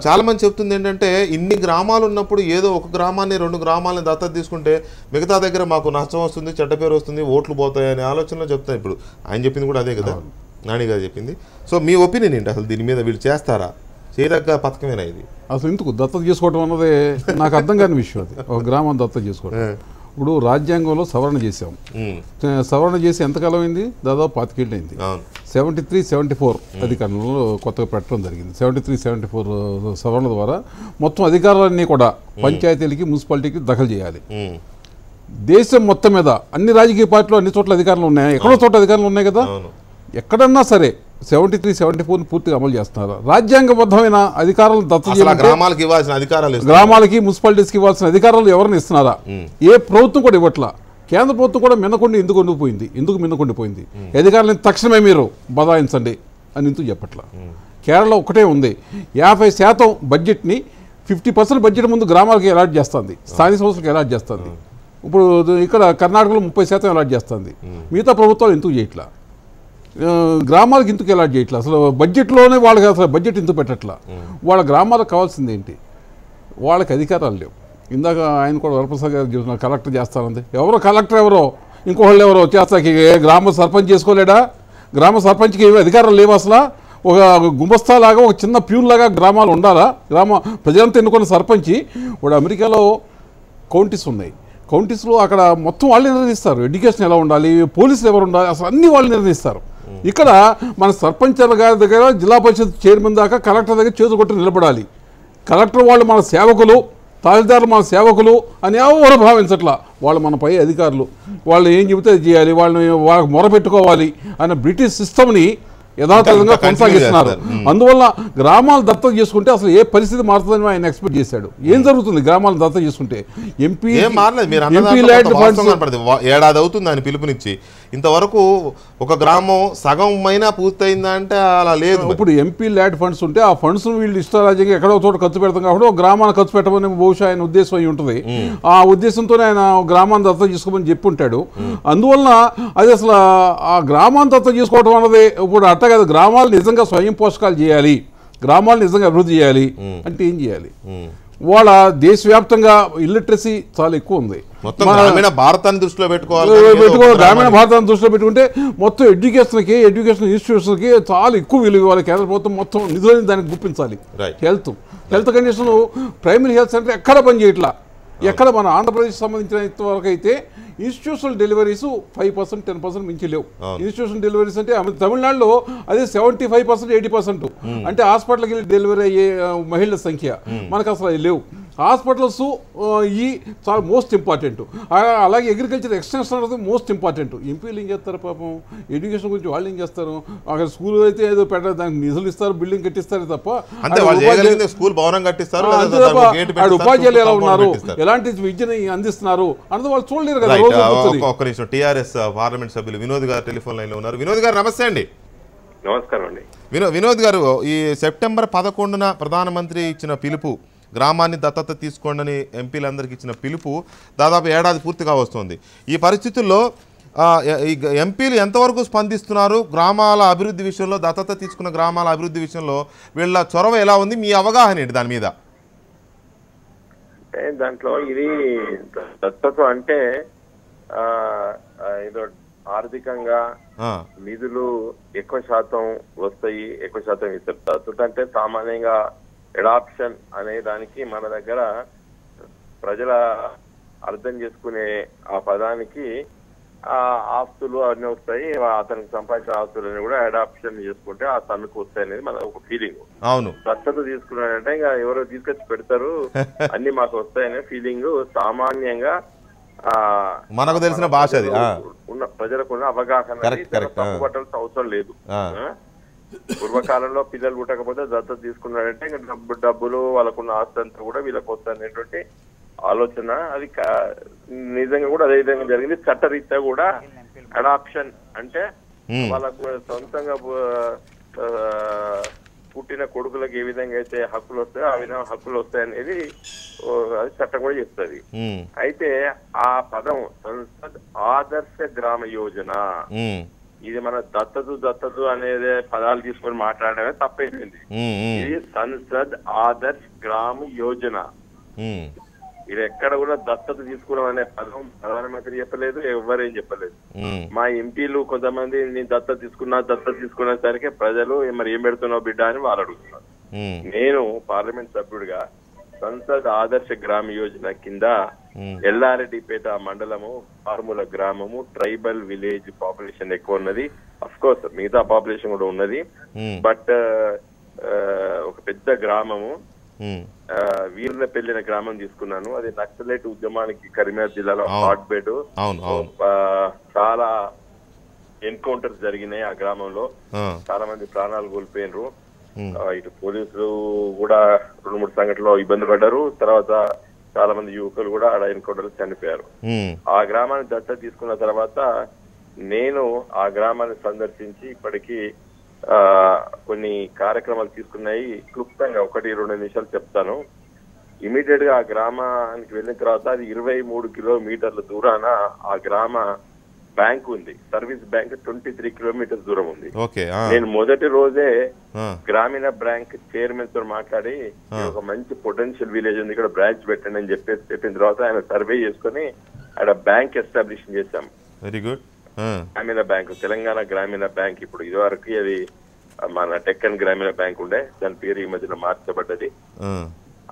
చాలామంది చెప్తుంది ఏంటంటే ఇన్ని గ్రామాలు ఉన్నప్పుడు ఏదో ఒక గ్రామాన్ని 2 గ్రామాలని దత్తత తీసుకుంటే మిగతా దగ్గర మాకు నష్టం వస్తుంది, చెడ్డ పేరు వస్తుంది, ఓట్లు పోతాయి అనే ఆలోచనలో చెప్తాను. ఇప్పుడు ఆయన చెప్పింది కూడా అదే కదా, నాని గారు చెప్పింది. సో మీ ఒపీనియన్ ఏంటి అసలు దీని మీద? వీళ్ళు చేస్తారా? చేయదగ్గ పథకమేనా ఇది? అసలు ఎందుకు దత్తత చేసుకోవడం అన్నది నాకు అర్థం కాని విషయం. అది ఒక గ్రామం దత్తత చేసుకోవడం. ఇప్పుడు రాజ్యాంగంలో సవరణ చేసాం. సవరణ చేసి ఎంతకాలం అయింది? దాదాపు 25 ఏళ్ళు అయింది. 73-74 అధికారంలో కొత్తగా పెట్టడం జరిగింది. 73-74 సవరణ ద్వారా మొత్తం అధికారాలన్నీ కూడా పంచాయతీలకి, మున్సిపాలిటీకి దఖలు చేయాలి. దేశం మొత్తం మీద అన్ని రాజకీయ పార్టీలు అన్ని చోట్ల అధికారులు ఉన్నాయి, ఎక్కడో చోట్ల అధికారులు ఉన్నాయి కదా. ఎక్కడన్నా సరే 73-74 పూర్తిగా అమలు చేస్తున్నారు. రాజ్యాంగబద్ధమైన అధికారాలు గ్రామాలకి, మున్సిపాలిటీస్కి ఇవ్వాల్సిన అధికారాలు ఎవరిని ఇస్తున్నారా? ఏ ప్రభుత్వం కూడా ఇవ్వట్లా. కేంద్ర ప్రభుత్వం కూడా మిన్నకుండా ఎందుకు మిన్నకుండిపోయింది? అధికారులను తక్షణమే మీరు బదాయించండి అని ఎందుకు చెప్పట్లా? కేరళ ఒకటే ఉంది, 50% బడ్జెట్ని 50% బడ్జెట్ ముందు గ్రామాలకి అలాట్ చేస్తుంది, స్థానిక సంస్థలకు అలాట్ చేస్తుంది. ఇప్పుడు ఇక్కడ కర్ణాటకలో 30% అలాట్ చేస్తుంది. మిగతా ప్రభుత్వాలు ఎందుకు చేయట్లా? గ్రామాలకు ఎందుకు అలాట్ చేయట్లా? అసలు బడ్జెట్లోనే వాళ్ళకి అసలు బడ్జెట్ ఎందుకు పెట్టట్లా? వాళ్ళ గ్రామాలకు కావాల్సింది ఏంటి? వాళ్ళకి అధికారాలు లేవు. ఇందాక ఆయన కూడా వరప్రసాద్ గారు చూస్తున్నారు, కలెక్టర్ చేస్తానంది. కలెక్టర్ ఎవరో ఇంకోళ్ళు ఎవరో చేస్తాకి గ్రామ సర్పంచ్ చేసుకోలేడా? గ్రామ సర్పంచ్కి ఏమి అధికారాలు లేవు అసలు? ఒక గుమస్తాలాగా, ఒక చిన్న ప్యూన్ లాగా గ్రామాలు ఉండాలా? ప్రజలంతా ఎన్నుకున్న సర్పంచి. ఇప్పుడు అమెరికాలో కౌంటీస్ ఉన్నాయి. కౌంటీస్లో అక్కడ మొత్తం వాళ్ళు నిర్ణయిస్తారు. ఎడ్యుకేషన్ ఎలా ఉండాలి, పోలీసులు ఎవరు ఉండాలి, అసలు అన్ని వాళ్ళు నిర్ణయిస్తారు. ఇక్కడ మన సర్పంచ్ గారి దగ్గర, జిల్లా పరిషత్ చైర్మన్ దాకా కలెక్టర్ దగ్గర చేతులు కొట్టి నిలబడాలి. కలెక్టర్ వాళ్ళు మన సేవకులు, తహసీల్దారులు మన సేవకులు అని ఎవరు భావించట్లా. వాళ్ళు మనపై అధికారులు, వాళ్ళు ఏం చెబితే చేయాలి, వాళ్ళకి మొరపెట్టుకోవాలి అనే బ్రిటిష్ సిస్టమ్ని యథాతథంగా కొనసాగిస్తున్నారు. అందువల్ల గ్రామాలు దత్తత చేసుకుంటే అసలు ఏ పరిస్థితి మారుతుందని ఆయన ఎక్స్పెక్ట్ చేశాడు. ఏం జరుగుతుంది గ్రామాలు దత్తత చేసుకుంటే? ఏడాది అవుతుంది ఆయన పిలుపునిచ్చి, ఇంతవరకు ఒక గ్రామం సగం అయినా పూర్తయిందా అంటే అలా లేదు. ఇప్పుడు ఎంపీ ల్యాడ్ ఫండ్స్ ఉంటే ఆ ఫండ్స్ వీళ్ళు ఇష్టారాజ్యంగా ఎక్కడో చోట ఖర్చు పెడతాం కాబట్టి ఒక గ్రామాన్ని ఖర్చు పెట్టమని బహుశా ఆయన ఉద్దేశం అయి ఉంటుంది. ఆ ఉద్దేశంతోనే ఆయన గ్రామాన్ని దత్తత చేసుకోమని చెప్పి ఉంటాడు. అందువల్ల అది అసలు ఆ గ్రామాన్ని దత్తత చేసుకోవడం అన్నది ఇప్పుడు అట్ట కాదు. గ్రామాలు నిజంగా స్వయం పోషకాలు చేయాలి, గ్రామాలు నిజంగా అభివృద్ధి చేయాలి అంటే ఏం చేయాలి? వాళ్ళ దేశవ్యాప్తంగా ఇల్లిటరసీ చాలా ఎక్కువ ఉంది. గ్రామీణ భారతాన్ని దృష్టిలో పెట్టుకోవాలి. గ్రామీణ భారతాన్ని దృష్టిలో పెట్టుకుంటే మొత్తం ఎడ్యుకేషన్ ఇన్స్టిట్యూషన్కి చాలా ఎక్కువ విలువ ఇవ్వాలి. కేంద్ర ప్రభుత్వం మొత్తం నిధులని దానికి గుప్పించాలి. Health condition, primary health centre ఎక్కడ పని చేయట్లా. ఎక్కడ మన ఆంధ్రప్రదేశ్ సంబంధించినంత వరకు అయితే ఇన్స్టిట్యూషనల్ డెలివరీస్ 5% 10% మించి లేవు. ఇన్స్టిట్యూషనల్ డెలివరీస్ అంటే తమిళనాడులో అదే 75% 80%. అంటే హాస్పిటల్కి వెళ్ళి డెలివరీ అయ్యే మహిళల సంఖ్య మనకు అసలు లేవు. హాస్పిటల్స్ ఈ చాలా మోస్ట్ ఇంపార్టెంట్. అలాగే అగ్రికల్చర్ ఎక్స్టెన్షన్ అనేది మోస్ట్ ఇంపార్టెంట్. ఎంపీలు ఏం చేస్తారు పాపం, ఎడ్యుకేషన్ గురించి వాళ్ళు ఏం చేస్తారు? అక్కడ స్కూల్ అయితే ఏదో దానికి నిధులు ఇస్తారు, బిల్డింగ్ కట్టిస్తారు తప్ప ఉపాధ్యాయులు ఎలా ఉన్నారు, ఎలాంటి విద్యని అందిస్తున్నారు అన్నది వాళ్ళు చూడలేరు కదా. ఒక్క నిమిషం, టీఆర్ఎస్ పార్లమెంట్ సభ్యులు వినోద్ గారు టెలిఫోన్ లైన్ లో ఉన్నారు. వినోద్ గారు నమస్తే అండి. నమస్కారం అండి. వినోద్ గారు, ఈ సెప్టెంబర్ 11న ప్రధానమంత్రి ఇచ్చిన పిలుపు, గ్రామాన్ని దత్తత తీసుకోండి ఎంపీలందరికీ ఇచ్చిన పిలుపు దాదాపు ఏడాది పూర్తిగా వస్తుంది. ఈ పరిస్థితుల్లో ఎంపీలు ఎంతవరకు స్పందిస్తున్నారు? గ్రామాల అభివృద్ధి విషయంలో, దత్తత తీసుకున్న గ్రామాల అభివృద్ధి విషయంలో వీళ్ళ చొరవ ఎలా ఉంది? మీ అవగాహన ఏంటి దాని మీద? దాంట్లో ఇది దత్తత అంటే ఏదో ఆర్థికంగా నిధులు ఎక్కువ శాతం వస్తాయి, ఎక్కువ శాతం ఇస్తారు. దత్తత అంటే సామాన్యంగా అడాప్షన్ అనే దానికి మన దగ్గర ప్రజల అర్థం చేసుకునే ఆ పదానికి ఆస్తులు అన్నీ వస్తాయి, అతనికి సంపాదించిన ఆస్తులని కూడా అడాప్షన్ చేసుకుంటే ఆ తనకు వస్తాయి అనేది మన ఒక ఫీలింగ్. అవును, దత్తత తీసుకున్నాడంటే ఇంకా ఎవరో తీసుకొచ్చి పెడతారు అన్ని మాకు వస్తాయనే ఫీలింగ్ సామాన్యంగా మనకు తెలిసిన భాష అది. ఉన్న ప్రజలకు ఉన్న అవగాహన తప్పుపట్టాల్సిన అవసరం లేదు. పూర్వకాలంలో పిల్లలు పుట్టకపోతే దత్తత తీసుకున్నాడంటే ఇంకా డబ్బులు వాళ్ళకున్న ఆస్తి అంతా కూడా వీళ్ళకి వస్తాయనేటువంటి ఆలోచన అది నిజంగా కూడా అదే విధంగా జరిగింది. చట్టరీత్యా కూడా అడాప్షన్ అంటే వాళ్ళకు సొంతంగా పుట్టిన కొడుకులకు ఏ విధంగా అయితే హక్కులు వస్తాయో ఆ విధంగా హక్కులు వస్తాయనేది అది చట్టం కూడా చెప్తుంది. అయితే ఆ పదం సంసద్ ఆదర్శ గ్రామ యోజన, ఇది మన దత్తత అనేది పదాలు తీసుకొని మాట్లాడమే తప్పైపోయింది. ఇది సంసద్ ఆదర్శ్ గ్రామ యోజన. ఇది ఎక్కడ కూడా దత్తత తీసుకోవడం అనే పదం ప్రధానమంత్రి చెప్పలేదు, ఎవరేం చెప్పలేదు. మా ఎంపీలు కొంతమంది నేను దత్తత తీసుకున్న సరికి ప్రజలు మరి ఏం పెడుతున్నావు బిడ్డ అని వాళ్ళు అడుగుతున్నారు. నేను పార్లమెంట్ సభ్యుడిగా సంసద్ ఆదర్శ గ్రామ యోజన కింద ఎల్లారెడ్డిపేట మండలము, పార్ముల గ్రామము, ట్రైబల్ విలేజ్ పాపులేషన్ ఎక్కువ ఉన్నది. అఫ్ కోర్స్ మిగతా పాపులేషన్ కూడా ఉన్నది, బట్ ఒక పెద్ద గ్రామము వీర్లపల్లి అనే గ్రామం తీసుకున్నాను. అది నక్సలైట్ ఉద్యమానికి కరీంనగర్ జిల్లాలో హాట్ బెడ్. చాలా ఎన్కౌంటర్స్ జరిగినాయి ఆ గ్రామంలో, చాలా మంది ప్రాణాలు కోల్పోయినరు. ఇటు పోలీసులు కూడా 2-3 సంఘటనలో ఇబ్బంది పడ్డారు. తర్వాత చాలా మంది యువకులు కూడా ఆడ ఎన్కౌంటర్లు చనిపోయారు. ఆ గ్రామాన్ని దత్తత తీసుకున్న తర్వాత నేను ఆ గ్రామాన్ని సందర్శించి ఇప్పటికీ కొన్ని కార్యక్రమాలు తీసుకున్నాయి. క్లుప్తంగా 1-2 నిమిషాలు చెప్తాను. ఇమీడియట్ గా ఆ గ్రామానికి వెళ్ళిన తర్వాత అది 23 కిలోమీటర్ల దూరాన ఆ గ్రామ బ్యాంక్ ఉంది. సర్వీస్ బ్యాంక్ 23 కిలోమీటర్స్ దూరం ఉంది. నేను మొదటి రోజే గ్రామీణ బ్యాంక్ చైర్మన్ తో మాట్లాడి ఒక మంచి పొటెన్షియల్ విలేజ్ ఉంది, ఇక్కడ బ్రాంచ్ పెట్టండి అని చెప్పిన తర్వాత ఆయన సర్వే చేసుకుని అక్కడ బ్యాంక్ ఎస్టాబ్లిష్ చేశాం. Very good. గ్రామీణ బ్యాంక్, తెలంగాణ గ్రామీణ బ్యాంక్. ఇప్పుడు ఇదివరకు అది మన టెక్కన్ గ్రామీణ బ్యాంక్ ఉండే, దాని పేరు ఈ మధ్యన మార్చబడ్డది.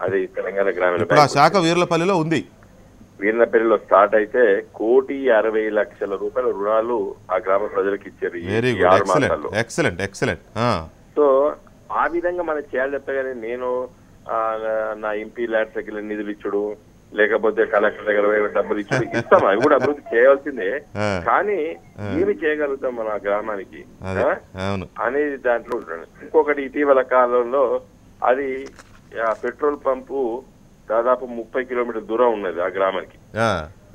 అది తెలంగాణ గ్రామీణ బ్యాంక్. శాఖ వీర్లపల్లిలో ఉంది. వీర్లపల్లిలో స్టార్ట్ అయితే 1,60,00,000 రూపాయల రుణాలు ఆ గ్రామ ప్రజలకు ఇచ్చారు. సో ఆ విధంగా మనం చేయాలి చెప్తాగానే నేను నా ఎంపీ ల్యాడ్ దగ్గర నిధులు ఇచ్చుడు, లేకపోతే కలెక్టర్ దగ్గర డబ్బులు ఇచ్చుడు ఇస్తాం, అవి కూడా అభివృద్ధి చేయాల్సిందే. కానీ ఏమి చేయగలుగుతాం మన గ్రామానికి అనేది దాంట్లో ఉంటాడు. ఇంకొకటి ఇటీవల కాలంలో అది పెట్రోల్ పంపు దాదాపు 30 కిలోమీటర్ల దూరం ఉన్నది ఆ గ్రామానికి.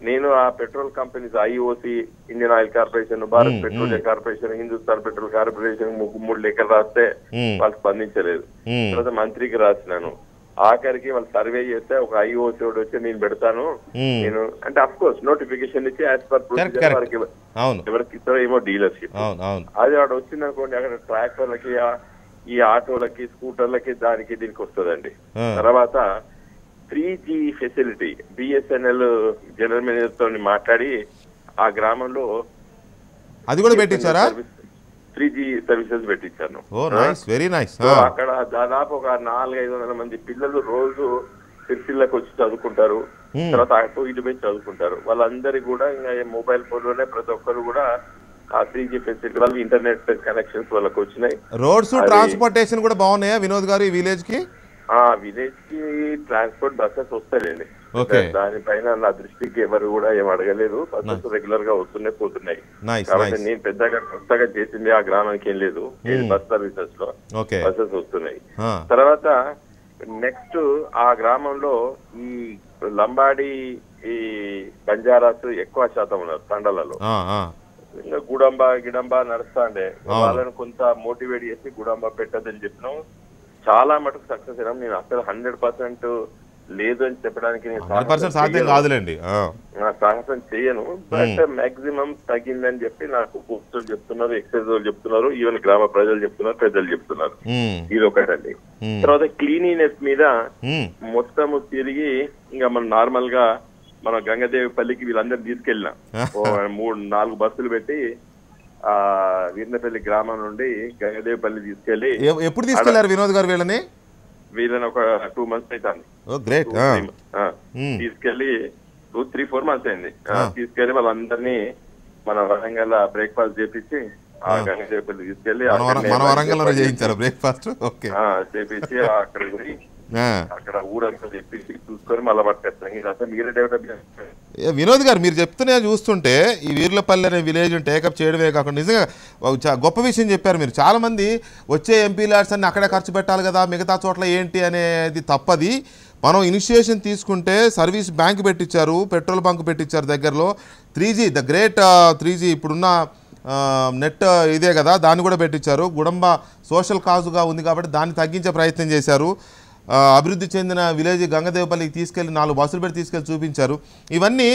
నేను ఆ petrol companies IOC, Indian oil corporation, Bharat petroleum corporation, Hindustan petrol corporation 3 లెక్కలు రాస్తే వాళ్ళు స్పందించలేదు. తర్వాత మంత్రికి రాసినాను. ఆఖరికి వాళ్ళు సర్వే చేస్తే ఒక ఐఓసి వచ్చి నేను పెడతాను నేను అంటే అఫ్ కోర్స్ నోటిఫికేషన్ ఇచ్చి యాజ్ పర్ ప్రొసీజర్ వారికి ఎవరికి ఇస్తారో ఏమో డీలర్షిప్ అది వాడు వచ్చింది అనుకోండి. అక్కడ ట్రాక్టర్లకి, ఈ ఆటోలకి, స్కూటర్లకి, దానికి దీనికి వస్తుందండి. తర్వాత 3G facility BSNL general manager తో మాట్లాడి ఆ గ్రామంలో అది కూడా పెట్టించారా? 3G సర్వీసెస్ పెట్టించాను. అక్కడ దాదాపు ఒక 400-500 మంది పిల్లలు రోజు సిరిసిల్లకు వచ్చి చదువుకుంటారు. తర్వాత అటు ఇటు పోయి చదువుకుంటారు. వాళ్ళందరికీ కూడా ఇంకా మొబైల్ ఫోన్ లోనే ప్రతి ఒక్కరు కూడా ఆ 3G ఫెసిలిటీ వల్ల ఇంటర్నెట్ కనెక్షన్స్ వాళ్ళకి వచ్చినాయి. రోడ్స్ ట్రాన్స్పోర్టేషన్ కూడా బాగున్నాయా వినోద్ గారు ఈ విలేజ్ కి? విలేజ్ కి ట్రాన్స్పోర్ట్ బస్సెస్ వస్తాయండి. దానిపైన నా దృష్టికి ఎవరు కూడా ఏం అడగలేదు. బస్సెస్ రెగ్యులర్ గా వస్తున్నాయి పోతున్నాయి. కాబట్టి నేను పెద్దగా కొత్తగా చేసింది ఆ గ్రామానికి ఏం లేదు. బస్ సర్వీసెస్ లో బస్సెస్ వస్తున్నాయి. తర్వాత నెక్స్ట్ ఆ గ్రామంలో ఈ లంబాడి ఈ బంజారాస్ ఎక్కువ శాతం ఉన్నారు తండలలో. ఇంకా గిడంబ నడుస్తాండే వాళ్ళని కొంత మోటివేట్ చేసి గుడంబ పెట్టదని చెప్పినాం. చాలా మటుకు సక్సెస్ అయినా. నేను అసలు 100% లేదు అని చెప్పడానికి సాహసం చేయను. బట్ మాక్సిమం తగ్గిందని చెప్పి నాకు పోస్టులు చెప్తున్నారు, ఎక్సైజ్ వాళ్ళు చెప్తున్నారు, ఈవెన్ గ్రామ ప్రజలు చెప్తున్నారు, పెద్దలు చెప్తున్నారు. ఇది ఒకటండి. తర్వాత క్లీనినెస్ మీద మొత్తము తిరిగి ఇంకా మనం నార్మల్ గా మన గంగదేవిపల్లికి వీళ్ళందరూ తీసుకెళ్ళినా 3-4 బస్సులు పెట్టి వీర్నపల్లి గ్రామం నుండి గంగదేవిపల్లి తీసుకెళ్లి. ఎప్పుడు తీసుకెళ్లారు వినోద్ గారు వీళ్ళని? ఒక 2 months అవుతుంది. తీసుకెళ్లి 2-3-4 months అయింది. తీసుకెళ్లి వాళ్ళందరినీ మన వరంగల్ బ్రేక్ఫాస్ట్ చేపించి ఆ గంగదేవిపల్లి తీసుకెళ్లి చేయించారు బ్రేక్ఫాస్ట్ చేపించి అక్కడ పోయి అక్కడ ఊరంతా చెప్పేసి చూసుకొని మళ్ళీ పట్టుకొస్తాం. మీరే డెవలప్ చేస్తారు. వినోద్ గారు మీరు చెప్తూనే చూస్తుంటే ఈ వీర్లపల్లి అనే విలేజ్ టేకప్ చేయడమే కాకుండా నిజంగా గొప్ప విషయం చెప్పారు మీరు. చాలా మంది వచ్చే ఎంపీ ల్యాడ్స్ అన్ని అక్కడే ఖర్చు పెట్టాలి కదా, మిగతా చోట్ల ఏంటి అనేది తప్పది. మనం ఇనిషియేషన్ తీసుకుంటే సర్వీస్ బ్యాంక్ పెట్టించారు, పెట్రోల్ బంక్ పెట్టించారు దగ్గరలో. 3G ద గ్రేట్ 3G ఇప్పుడున్న నెట్ ఇదే కదా, దాన్ని కూడా పెట్టించారు. గుడంబ సోషల్ కాజుగా ఉంది కాబట్టి దాన్ని తగ్గించే ప్రయత్నం చేశారు. అభివృద్ధి చెందిన విలేజ్ గంగదేవపల్లికి తీసుకెళ్లి 4 బస్సులు పెట్టి తీసుకెళ్లి చూపించారు. ఇవన్నీ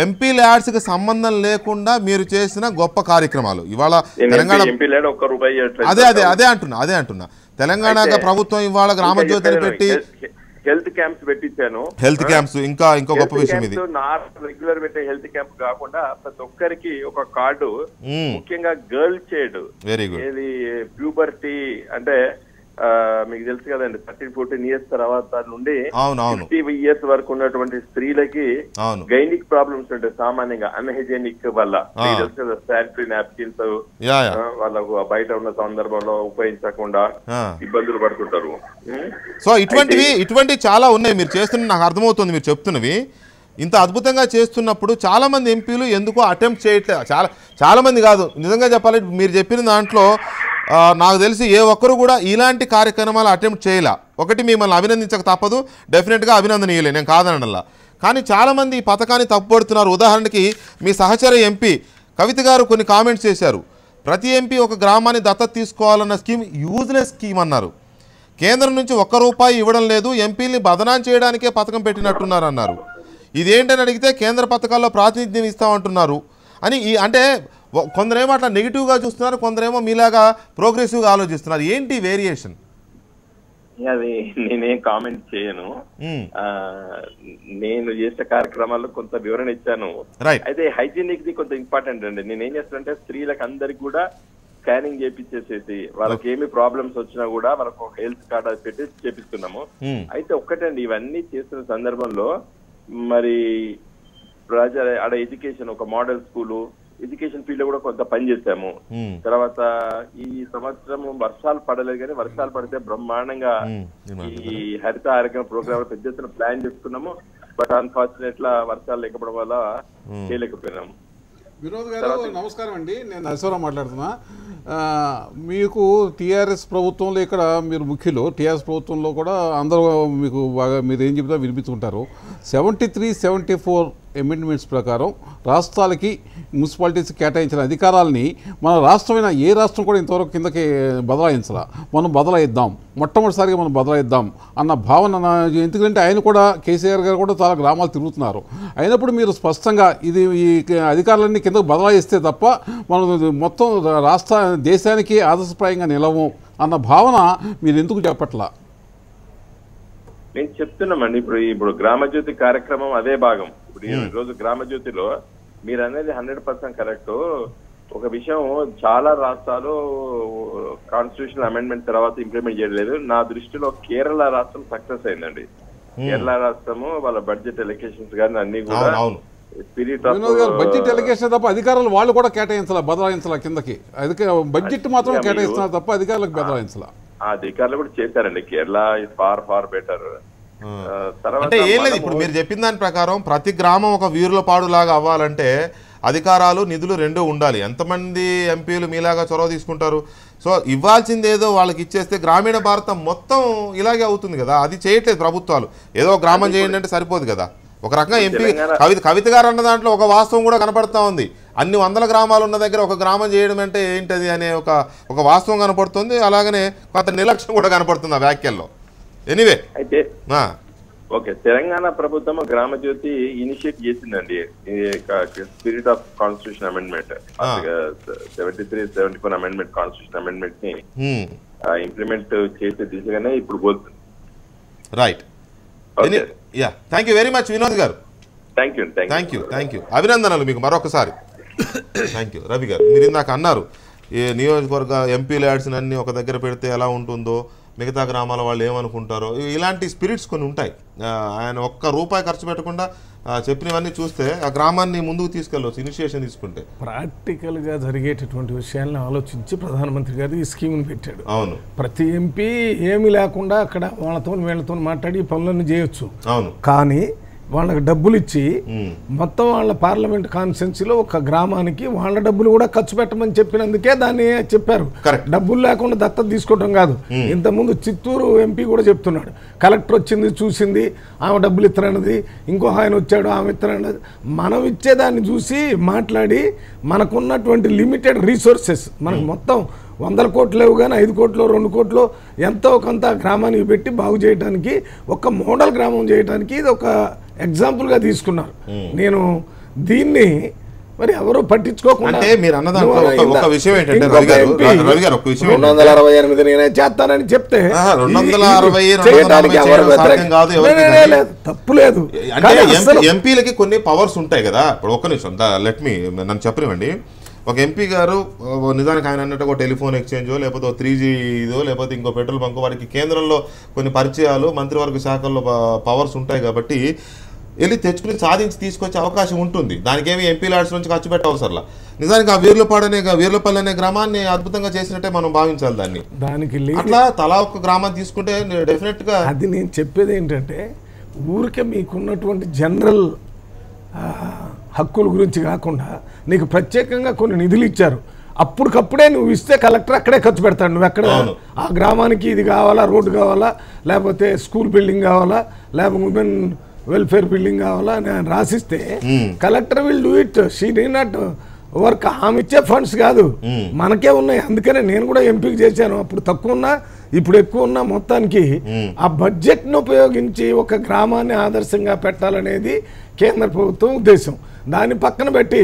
ఎంపీ ల్యాడ్స్కి సంబంధం లేకుండా మీరు చేసిన గొప్ప కార్యక్రమాలు. ఇవాళ తెలంగాణ అదే అంటున్నా తెలంగాణ ప్రభుత్వం ఇవాళ గ్రామజ్యోతిని పెట్టి హెల్త్ క్యాంప్స్ పెట్టించాను. హెల్త్ క్యాంప్స్ ఇంకా గొప్ప విషయం ఇది. రెగ్యులర్ పెట్టే హెల్త్ క్యాంప్ కాకుండా ప్రతి ఒక్కరికి ఒక కార్డు, ముఖ్యంగా గర్ల్ చైల్డ్ ఏది ప్యూబర్టీ అంటే మీకు తెలుసు కదండి 13-14 years తర్వాత నుండి 50 years వరకు ఉన్నటువంటి స్త్రీలకి గైనిక్ ప్రాబ్లమ్స్ ఉంటాయి సామాన్యంగా అన్హైజీనిక్ వల్ల. శానిటరీ నాప్కిన్స్ వాళ్ళకు బయట ఉన్న సందర్భంలో ఉపయోగించకుండా ఇబ్బందులు పడుతుంటారు. సో ఇటువంటివి చాలా ఉన్నాయి మీరు చేస్తున్న. నాకు అర్థమవుతుంది మీరు చెప్తున్నవి. ఇంత అద్భుతంగా చేస్తున్నప్పుడు చాలామంది ఎంపీలు ఎందుకో అటెంప్ట్ చేయట్లేదు. చాలా మంది కాదు, నిజంగా చెప్పాలి మీరు చెప్పిన దాంట్లో నాకు తెలిసి ఏ ఒక్కరు కూడా ఇలాంటి కార్యక్రమాలు అటెంప్ట్ చేయలే. ఒకటి మిమ్మల్ని అభినందించక తప్పదు, డెఫినెట్గా అభినందనీయులే, నేను కాదనలా. కానీ చాలామంది ఈ పథకాన్ని తప్పుపడుతున్నారు. ఉదాహరణకి మీ సహచర ఎంపీ కవిత గారు కొన్ని కామెంట్స్ చేశారు. ప్రతి ఎంపీ ఒక గ్రామాన్ని దత్తత తీసుకోవాలన్న స్కీమ్ యూజ్లెస్ స్కీమ్ అన్నారు. కేంద్రం నుంచి ₹1 ఇవ్వడం లేదు, ఎంపీని బదనాం చేయడానికే పథకం పెట్టినట్టున్నారు అన్నారు. ఇదేంటని అడిగితే కేంద్ర పథకాల్లో ప్రాతినిధ్యం ఇస్తామంటున్నారు అని. అంటే కొందరేమో అట్లా నెగిటివ్గా చూస్తున్నారు, కొందరేమో మీలాగా ప్రోగ్రెసివ్గా ఆలోచిస్తున్నారు. ఏంటి వేరియేషన్? అది నేనేం కామెంట్ చేయను. నేను చేసే కార్యక్రమాల్లో కొంత వివరణ ఇచ్చాను. అయితే హైజీనిక్ ది కొంత ఇంపార్టెంట్ అండి. నేనేం చేస్తానంటే స్త్రీలకు అందరికి కూడా స్కానింగ్ చేపించేసేసి వాళ్ళకి ఏమి ప్రాబ్లమ్స్ వచ్చినా కూడా వాళ్ళకు హెల్త్ కార్డ్ అది పెట్టి చేపిస్తున్నాము. అయితే ఒక్కటండి, ఇవన్నీ చేస్తున్న సందర్భంలో మరి ఆడ ఎడ్యుకేషన్ ఒక మోడల్ స్కూలు ఎడ్యుకేషన్ ఫీల్డ్ లో కూడా కొంత పని చేశాము. తర్వాత ఈ సంవత్సరం వర్షాలు పడలేదు కానీ వర్షాలు పడితే బ్రహ్మాండంగా ఈ హరిత ఆరోగ్యం ప్రోగ్రామ్ పెద్ద ఎత్తున ప్లాన్ చేసుకున్నాము. బట్ అన్ఫార్చునేట్లా వర్షాలు లేకపోవడం వల్ల చేయలేకపోయినాము. వినోద్ గారు నమస్కారం అండి, నేను నరసింహరావు మాట్లాడుతున్నా. మీకు టీఆర్ఎస్ ప్రభుత్వంలో ఇక్కడ మీరు ముఖ్యులు, టీఆర్ఎస్ ప్రభుత్వంలో కూడా అందరూ మీకు బాగా మీరు ఏం చెప్తా వినిపించుకుంటారు. 73-74 అమెండ్మెంట్స్ ప్రకారం రాష్ట్రాలకి మున్సిపాలిటీస్ కేటాయించిన అధికారాలని మన రాష్ట్రమైన ఏ రాష్ట్రం కూడా ఇంతవరకు కిందకి బదలాయించాల. మనం బదలాయిద్దాం, మొట్టమొదటిసారిగా మనం బదలాయిద్దాం అన్న భావన. ఎందుకంటే ఆయన కూడా కేసీఆర్ గారు కూడా చాలా గ్రామాలు తిరుగుతున్నారు. అయినప్పుడు మీరు స్పష్టంగా ఇది ఈ అధికారులన్నీ కిందకు బదలాయిస్తే తప్ప మనం మొత్తం రాష్ట్ర దేశానికి ఆదర్శప్రాయంగా నిలవము అన్న భావన మీరు ఎందుకు చెప్పట్లా? నేను చెప్తున్నామండి, ఇప్పుడు గ్రామజ్యోతి కార్యక్రమం అదే భాగం. ఇప్పుడు ఈ రోజు గ్రామజ్యోతిలో మీరు అనేది 100% కరెక్ట్. ఒక విషయం, చాలా రాష్ట్రాలు కాన్స్టిట్యూషనల్ అమెండ్మెంట్ తర్వాత ఇంప్లిమెంట్ చేయలేదు. నా దృష్టిలో కేరళ రాష్ట్రం సక్సెస్ అయిందండి. కేరళ రాష్ట్రము వాళ్ళ బడ్జెట్ ఎలక్షన్స్ కానీ అన్ని కూడా అవును స్పిరిట్ వినోద్ గారు బడ్జెట్ ఎలకేషన్ తప్ప అధికారులు వాళ్ళు కూడా కేటాయించాల బదలాయించాల కిందకి బడ్జెట్ మాత్రం కేటాయిస్తున్నారు తప్ప అధికారులకు బదలాయించాల. ఆ అధికారులు కూడా చేశారండి. Kerala is far better. అంటే ఏం లేదు, ఇప్పుడు మీరు చెప్పిన దాని ప్రకారం ప్రతి గ్రామం ఒక వీరులపాడు లాగా అవ్వాలంటే అధికారాలు నిధులు రెండూ ఉండాలి. ఎంతమంది ఎంపీలు మీలాగా చొరవ తీసుకుంటారు? సో ఇవ్వాల్సింది ఏదో వాళ్ళకి ఇచ్చేస్తే గ్రామీణ భారతం మొత్తం ఇలాగే అవుతుంది కదా. అది చేయట్లేదు ప్రభుత్వాలు. ఏదో గ్రామం చేయండి అంటే సరిపోదు కదా. ఒక రకంగా ఎంపీ కవిత గారు అన్న దాంట్లో ఒక వాస్తవం కూడా కనపడతా ఉంది. అన్ని 100 గ్రామాలు ఉన్న దగ్గర ఒక గ్రామం చేయడం అంటే ఏంటది అనే ఒక వాస్తవం కనపడుతుంది. అలాగనే కొంత నిర్లక్ష్యం కూడా కనపడుతుంది ఆ వ్యాఖ్యల్లో. ఎనీవే అయితే ఓకే, తెలంగాణ ప్రభుత్వం గ్రామ జ్యోతి ఇనిషియేట్ చేసిందండి. Spirit of constitution amendment 73-74 amendment constitution amendment ని ఇంప్లిమెంట్ చేసే దిశగానే ఇప్పుడు పోతుంది. Right. Thank you very much Vinod garu. Thank you అభినందనలు మీకు మరొకసారి. Thank you. రవి గారు, మీరు ఇందాక అన్నారు ఈ నియోజకవర్గ ఎంపీ ల్యాడ్స్ అన్ని ఒక దగ్గర పెడితే ఎలా ఉంటుందో, మిగతా గ్రామాల వాళ్ళు ఏమనుకుంటారో, ఇలాంటి స్పిరిట్స్ కొన్ని ఉంటాయి. ఆయన ₹1 ఖర్చు పెట్టకుండా చెప్పినవన్నీ చూస్తే ఆ గ్రామాన్ని ముందుకు తీసుకెళ్ళవచ్చు ఇనిషియేషన్ తీసుకుంటే. ప్రాక్టికల్గా జరిగేటటువంటి విషయాలను ఆలోచించి ప్రధానమంత్రి గారు ఈ స్కీమ్ని పెట్టాడు. అవును, ప్రతి ఎంపీ ఏమీ లేకుండా అక్కడ వాళ్ళతో వీళ్ళతో మాట్లాడి ఈ పనులన్నీ చేయొచ్చు. అవును, కానీ వాళ్ళకి డబ్బులు ఇచ్చి మొత్తం వాళ్ళ పార్లమెంట్ కాన్స్టిట్యున్సీలో ఒక గ్రామానికి వాళ్ళ డబ్బులు కూడా ఖర్చు పెట్టమని చెప్పినందుకే దాన్ని చెప్పారు. డబ్బులు లేకుండా దత్తత తీసుకోవడం కాదు. ఇంతకుముందు చిత్తూరు ఎంపీ కూడా చెప్తున్నాడు, కలెక్టర్ వచ్చింది చూసింది, ఆమె డబ్బులు ఇస్తారన్నది, ఇంకో ఆయన వచ్చాడు ఆమె ఇస్తారన్నది. మనం ఇచ్చేదాన్ని చూసి మాట్లాడి మనకున్నటువంటి లిమిటెడ్ రీసోర్సెస్, మనకు మొత్తం 100 కోట్లు లేవు కానీ 5 కోట్లు 2 కోట్లు ఎంతో కొంత గ్రామానికి పెట్టి బాగు చేయడానికి, ఒక మోడల్ గ్రామం చేయడానికి ఇది ఒక ఎగ్జాంపుల్గా తీసుకున్నారు. నేను దీన్ని మరి ఎవరు పట్టించుకోకుండా మీరు అన్నదాంట్లో ఒక విషయం ఏంటంటే రవి గారు ఒక విషయం 268 నేనే చేస్తానని చెప్తే తప్పు లేదు. ఎంపీలకి కొన్ని పవర్స్ ఉంటాయి కదా. ఇప్పుడు ఒక్క నిమిషం నన్ను చెప్పనివ్వండి. ఒక ఎంపీ గారు నిజానికి ఆయన అన్నట్టు ఒక టెలిఫోన్ ఎక్స్చేంజో లేకపోతే 3Gదో లేకపోతే ఇంకో పెట్రోల్ బంకు, వారికి కేంద్రంలో కొన్ని పరిచయాలు మంత్రివర్గ శాఖల్లో పవర్స్ ఉంటాయి కాబట్టి వెళ్ళి తెచ్చుకుని సాధించి తీసుకొచ్చే అవకాశం ఉంటుంది. దానికి ఏమి ఎంపీ ల్యాడ్స్ నుంచి ఖర్చు పెట్ట అవసరంలా. నిజానికి ఆ వీర్లపల్లి అనే గ్రామాన్ని అద్భుతంగా చేసినట్టే మనం భావించాలి. దానికి అట్లా తలా ఒక గ్రామాన్ని తీసుకుంటే డెఫినెట్ గా. అది నేను చెప్పేది ఏంటంటే ఊరికే మీకున్నటువంటి జనరల్ హక్కుల గురించి కాకుండా నీకు ప్రత్యేకంగా కొన్ని నిధులు ఇచ్చారు. అప్పటికప్పుడే నువ్వు ఇస్తే కలెక్టర్ అక్కడే ఖర్చు పెడతాడు. నువ్వు ఎక్కడ ఆ గ్రామానికి ఇది కావాలా, రోడ్డు కావాలా, లేకపోతే స్కూల్ బిల్డింగ్ కావాలా, లేకపోతే ఉమెన్ వెల్ఫేర్ బిల్డింగ్ కావాలా నేను రాసిస్తే collector will do it. She need not work. ఆమె ఇచ్చే ఫండ్స్ కాదు, మనకే ఉన్నాయి. అందుకనే నేను కూడా ఎంపీకి చేశాను. అప్పుడు తక్కువ ఉన్నా ఇప్పుడు ఎక్కువ ఉన్నా మొత్తానికి ఆ బడ్జెట్ను ఉపయోగించి ఒక గ్రామాన్ని ఆదర్శంగా పెట్టాలనేది కేంద్ర ప్రభుత్వం ఉద్దేశం. దాన్ని పక్కన పెట్టి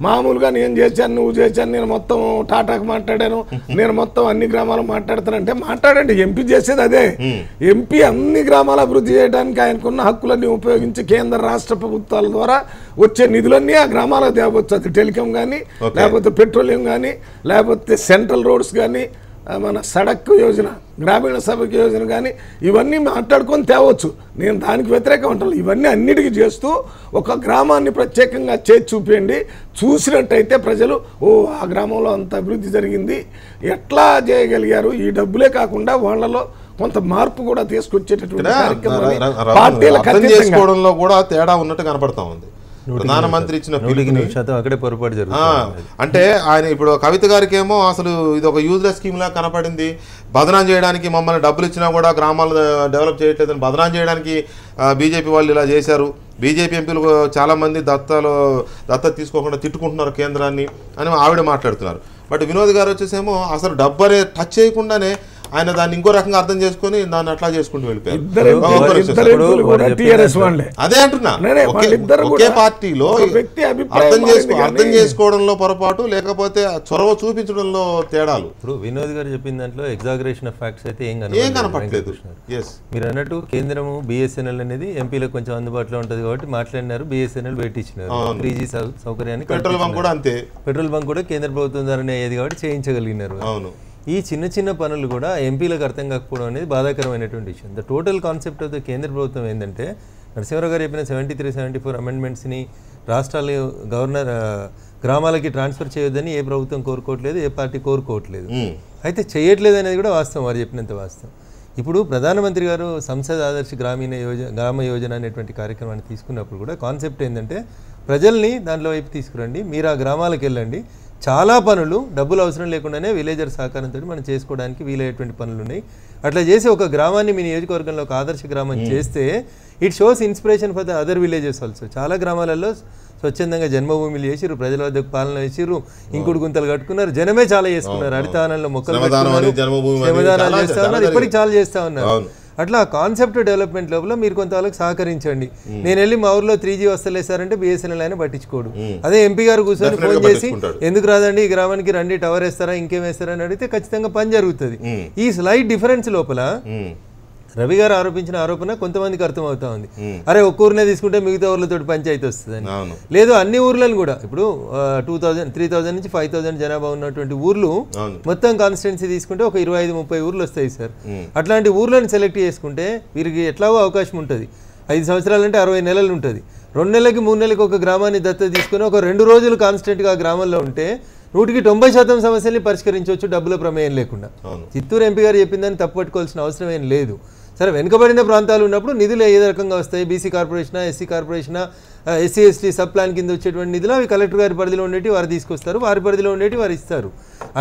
మామూలుగా నేను చేశాను, నువ్వు చేశాను, నేను మొత్తం టాటాకు మాట్లాడాను, నేను మొత్తం అన్ని గ్రామాలు మాట్లాడతానంటే మాట్లాడండి. ఎంపీ చేసేది అదే. ఎంపీ అన్ని గ్రామాలు అభివృద్ధి చేయడానికి ఆయనకున్న హక్కులన్నీ ఉపయోగించి కేంద్ర రాష్ట్ర ప్రభుత్వాల ద్వారా వచ్చే నిధులన్నీ ఆ గ్రామాలకు తేవచ్చు. అది టెలికాం కానీ, లేకపోతే పెట్రోలియం కానీ, లేకపోతే సెంట్రల్ రోడ్స్ కానీ, మన సడక్ యోజన, గ్రామీణ సభకు యోజన కానీ ఇవన్నీ మాట్లాడుకొని తేవచ్చు. నేను దానికి వ్యతిరేకం అంటాను. ఇవన్నీ అన్నిటికీ చేస్తూ ఒక గ్రామాన్ని ప్రత్యేకంగా చేసి చూపించండి. చూసినట్టయితే ప్రజలు ఆ గ్రామంలో అంత అభివృద్ధి జరిగింది, ఎట్లా చేయగలిగారు, ఈ డబ్బులే కాకుండా వాళ్ళలో కొంత మార్పు కూడా తీసుకొచ్చేటటువంటి చేసుకోవడంలో కూడా తేడా ఉన్నట్టు కనపడతా ఉంది. ప్రధానమంత్రి ఇచ్చిన అక్కడే పొరపాటు జరుగుతుంది. అంటే ఆయన ఇప్పుడు కవిత గారికి ఏమో అసలు ఇది ఒక యూజ్లెస్ స్కీమ్ లా కనపడింది. బదనాం చేయడానికి మమ్మల్ని డబ్బులు ఇచ్చినా కూడా గ్రామాలు డెవలప్ బదనాం చేయడానికి బీజేపీ వాళ్ళు ఇలా చేశారు. బీజేపీ ఎంపీలు చాలామంది దత్తత తీసుకోకుండా తిట్టుకుంటున్నారు కేంద్రాన్ని అని ఆవిడ మాట్లాడుతున్నారు. బట్ వినోద్ గారు వచ్చేసేమో అసలు డబ్బు అనే టచ్ చేయకుండానే ఆయన దాన్ని ఇంకో రకంగా అర్థం చేసుకుని దాన్ని అట్లా చేసుకుంటూ వెళ్ళిపోయారు. అదే అంటున్నా, ఒకే పార్టీలో అర్థం చేసుకోవడంలో పొరపాటు, లేకపోతే చొరవ చూపించడంలో తేడాలు. ఇప్పుడు వినోద్ గారు చెప్పిన దాంట్లో ఎగ్జాగరేషన్ ఆఫ్ ఫ్యాక్ట్స్ అయితే ఏం కనపడలేదు. మీరు అన్నట్టు కేంద్రము BSNL అనేది ఎంపీలకు కొంచెం అందుబాటులో ఉంటుంది కాబట్టి మాట్లాడినారు. BSNL పెట్టించినారు. 3G సౌకర్యాన్ని. పెట్రోల్ బంక్ కూడా అంతే. పెట్రోల్ బంక్ కూడా కేంద్ర ప్రభుత్వం ద్వారా అయ్యేది కాబట్టి చేయించగలిగినారు. అవును. ఈ చిన్న చిన్న పనులు కూడా ఎంపీలకు అర్థం కాకపోవడం అనేది బాధాకరమైనటువంటి విషయం. The total concept of the కేంద్ర ప్రభుత్వం ఏంటంటే నరసింహారావు గారు చెప్పిన 73-74 అమెండ్మెంట్స్ని రాష్ట్రాలు గవర్నర్ గ్రామాలకి ట్రాన్స్ఫర్ చేయొద్దని ఏ ప్రభుత్వం కోరుకోవట్లేదు, ఏ పార్టీ కోరుకోవట్లేదు. అయితే చేయట్లేదు అనేది కూడా వాస్తవం, వారు చెప్పినంత వాస్తవం. ఇప్పుడు ప్రధానమంత్రి గారు సంసద్ ఆదర్శ్ గ్రామ యోజన అనేటువంటి కార్యక్రమాన్ని తీసుకున్నప్పుడు కూడా కాన్సెప్ట్ ఏంటంటే ప్రజల్ని దాంట్లో వైపు తీసుకురండి, మీరు ఆ గ్రామాలకు వెళ్ళండి, చాలా పనులు డబ్బులు అవసరం లేకుండానే విలేజర్ సహకారంతో మనం చేసుకోవడానికి వీలయ్యేటువంటి పనులు ఉన్నాయి. అట్లా చేసి ఒక గ్రామాన్ని మీ నియోజకవర్గంలో ఒక ఆదర్శ గ్రామం చేస్తే it shows inspiration for the other villages also. చాలా గ్రామాలలో స్వచ్ఛందంగా జన్మభూమిలు చేసిరు, ప్రజల వద్దకు పాలన వేసిరు, ఇంకుడు గుంతలు కట్టుకున్నారు, జనమే చాలా చేసుకున్నారు, హరితానంలో మొక్కలు శ్రమదానాలు చేస్తా ఉన్నారు, ఇప్పటికి చాలా చేస్తా ఉన్నారు. అట్లా కాన్సెప్ట్ డెవలప్మెంట్ లోపల మీరు కొంతవరకు సహకరించండి. నేను వెళ్ళి మా ఊర్లో 3G వస్తలేసారంటే BSNL అయినా పట్టించుకోడు. అదే ఎంపీ గారు కూర్చొని ఫోన్ చేసి ఎందుకు రాదండి ఈ గ్రామానికి రండి, టవర్ వేస్తారా ఇంకేం వేస్తారా అని అడిగితే ఖచ్చితంగా పని జరుగుతుంది. ఈ స్లైట్ డిఫరెన్స్ లోపల రవి గారు ఆరోపించిన ఆరోపణ కొంతమందికి అర్థమవుతా ఉంది. అరే ఒక్క ఊరినే తీసుకుంటే మిగతా ఊర్లతో పంచాయతీ వస్తుందని. లేదు, అన్ని ఊర్లను కూడా ఇప్పుడు 3,000 నుంచి 5,000 జనాభా ఉన్నటువంటి ఊర్లు మొత్తం కాన్స్టిట్యున్సీ తీసుకుంటే ఒక 25-30 ఊర్లు వస్తాయి సార్. అట్లాంటి ఊర్లను సెలెక్ట్ చేసుకుంటే వీరికి ఎట్లాగో అవకాశం ఉంటుంది. 5 సంవత్సరాలంటే 60 నెలలు ఉంటుంది. 2 నెలలకి 3 నెలలకి ఒక గ్రామాన్ని దత్తత తీసుకుని ఒక 2 రోజులు కాన్స్టెంట్గా ఆ గ్రామంలో ఉంటే 100% సమస్యల్ని పరిష్కరించవచ్చు డబ్బుల ప్రమేయం లేకుండా. చిత్తూరు ఎంపీ గారు చెప్పిందని తప్పుపట్టుకోవాల్సిన అవసరం ఏం లేదు. సరే, వెనుకబడిన ప్రాంతాలు ఉన్నప్పుడు నిధులు ఏ రకంగా వస్తాయి, బీసీ కార్పొరేషనా, ఎస్సీ కార్పొరేషనా, SC/ST సబ్ ప్లాన్ కింద వచ్చేటువంటి నిధులు అవి కలెక్టర్ గారి పరిధిలో ఉండేవి వారు తీసుకొస్తారు, వారి పరిధిలో ఉండేవి వారు ఇస్తారు.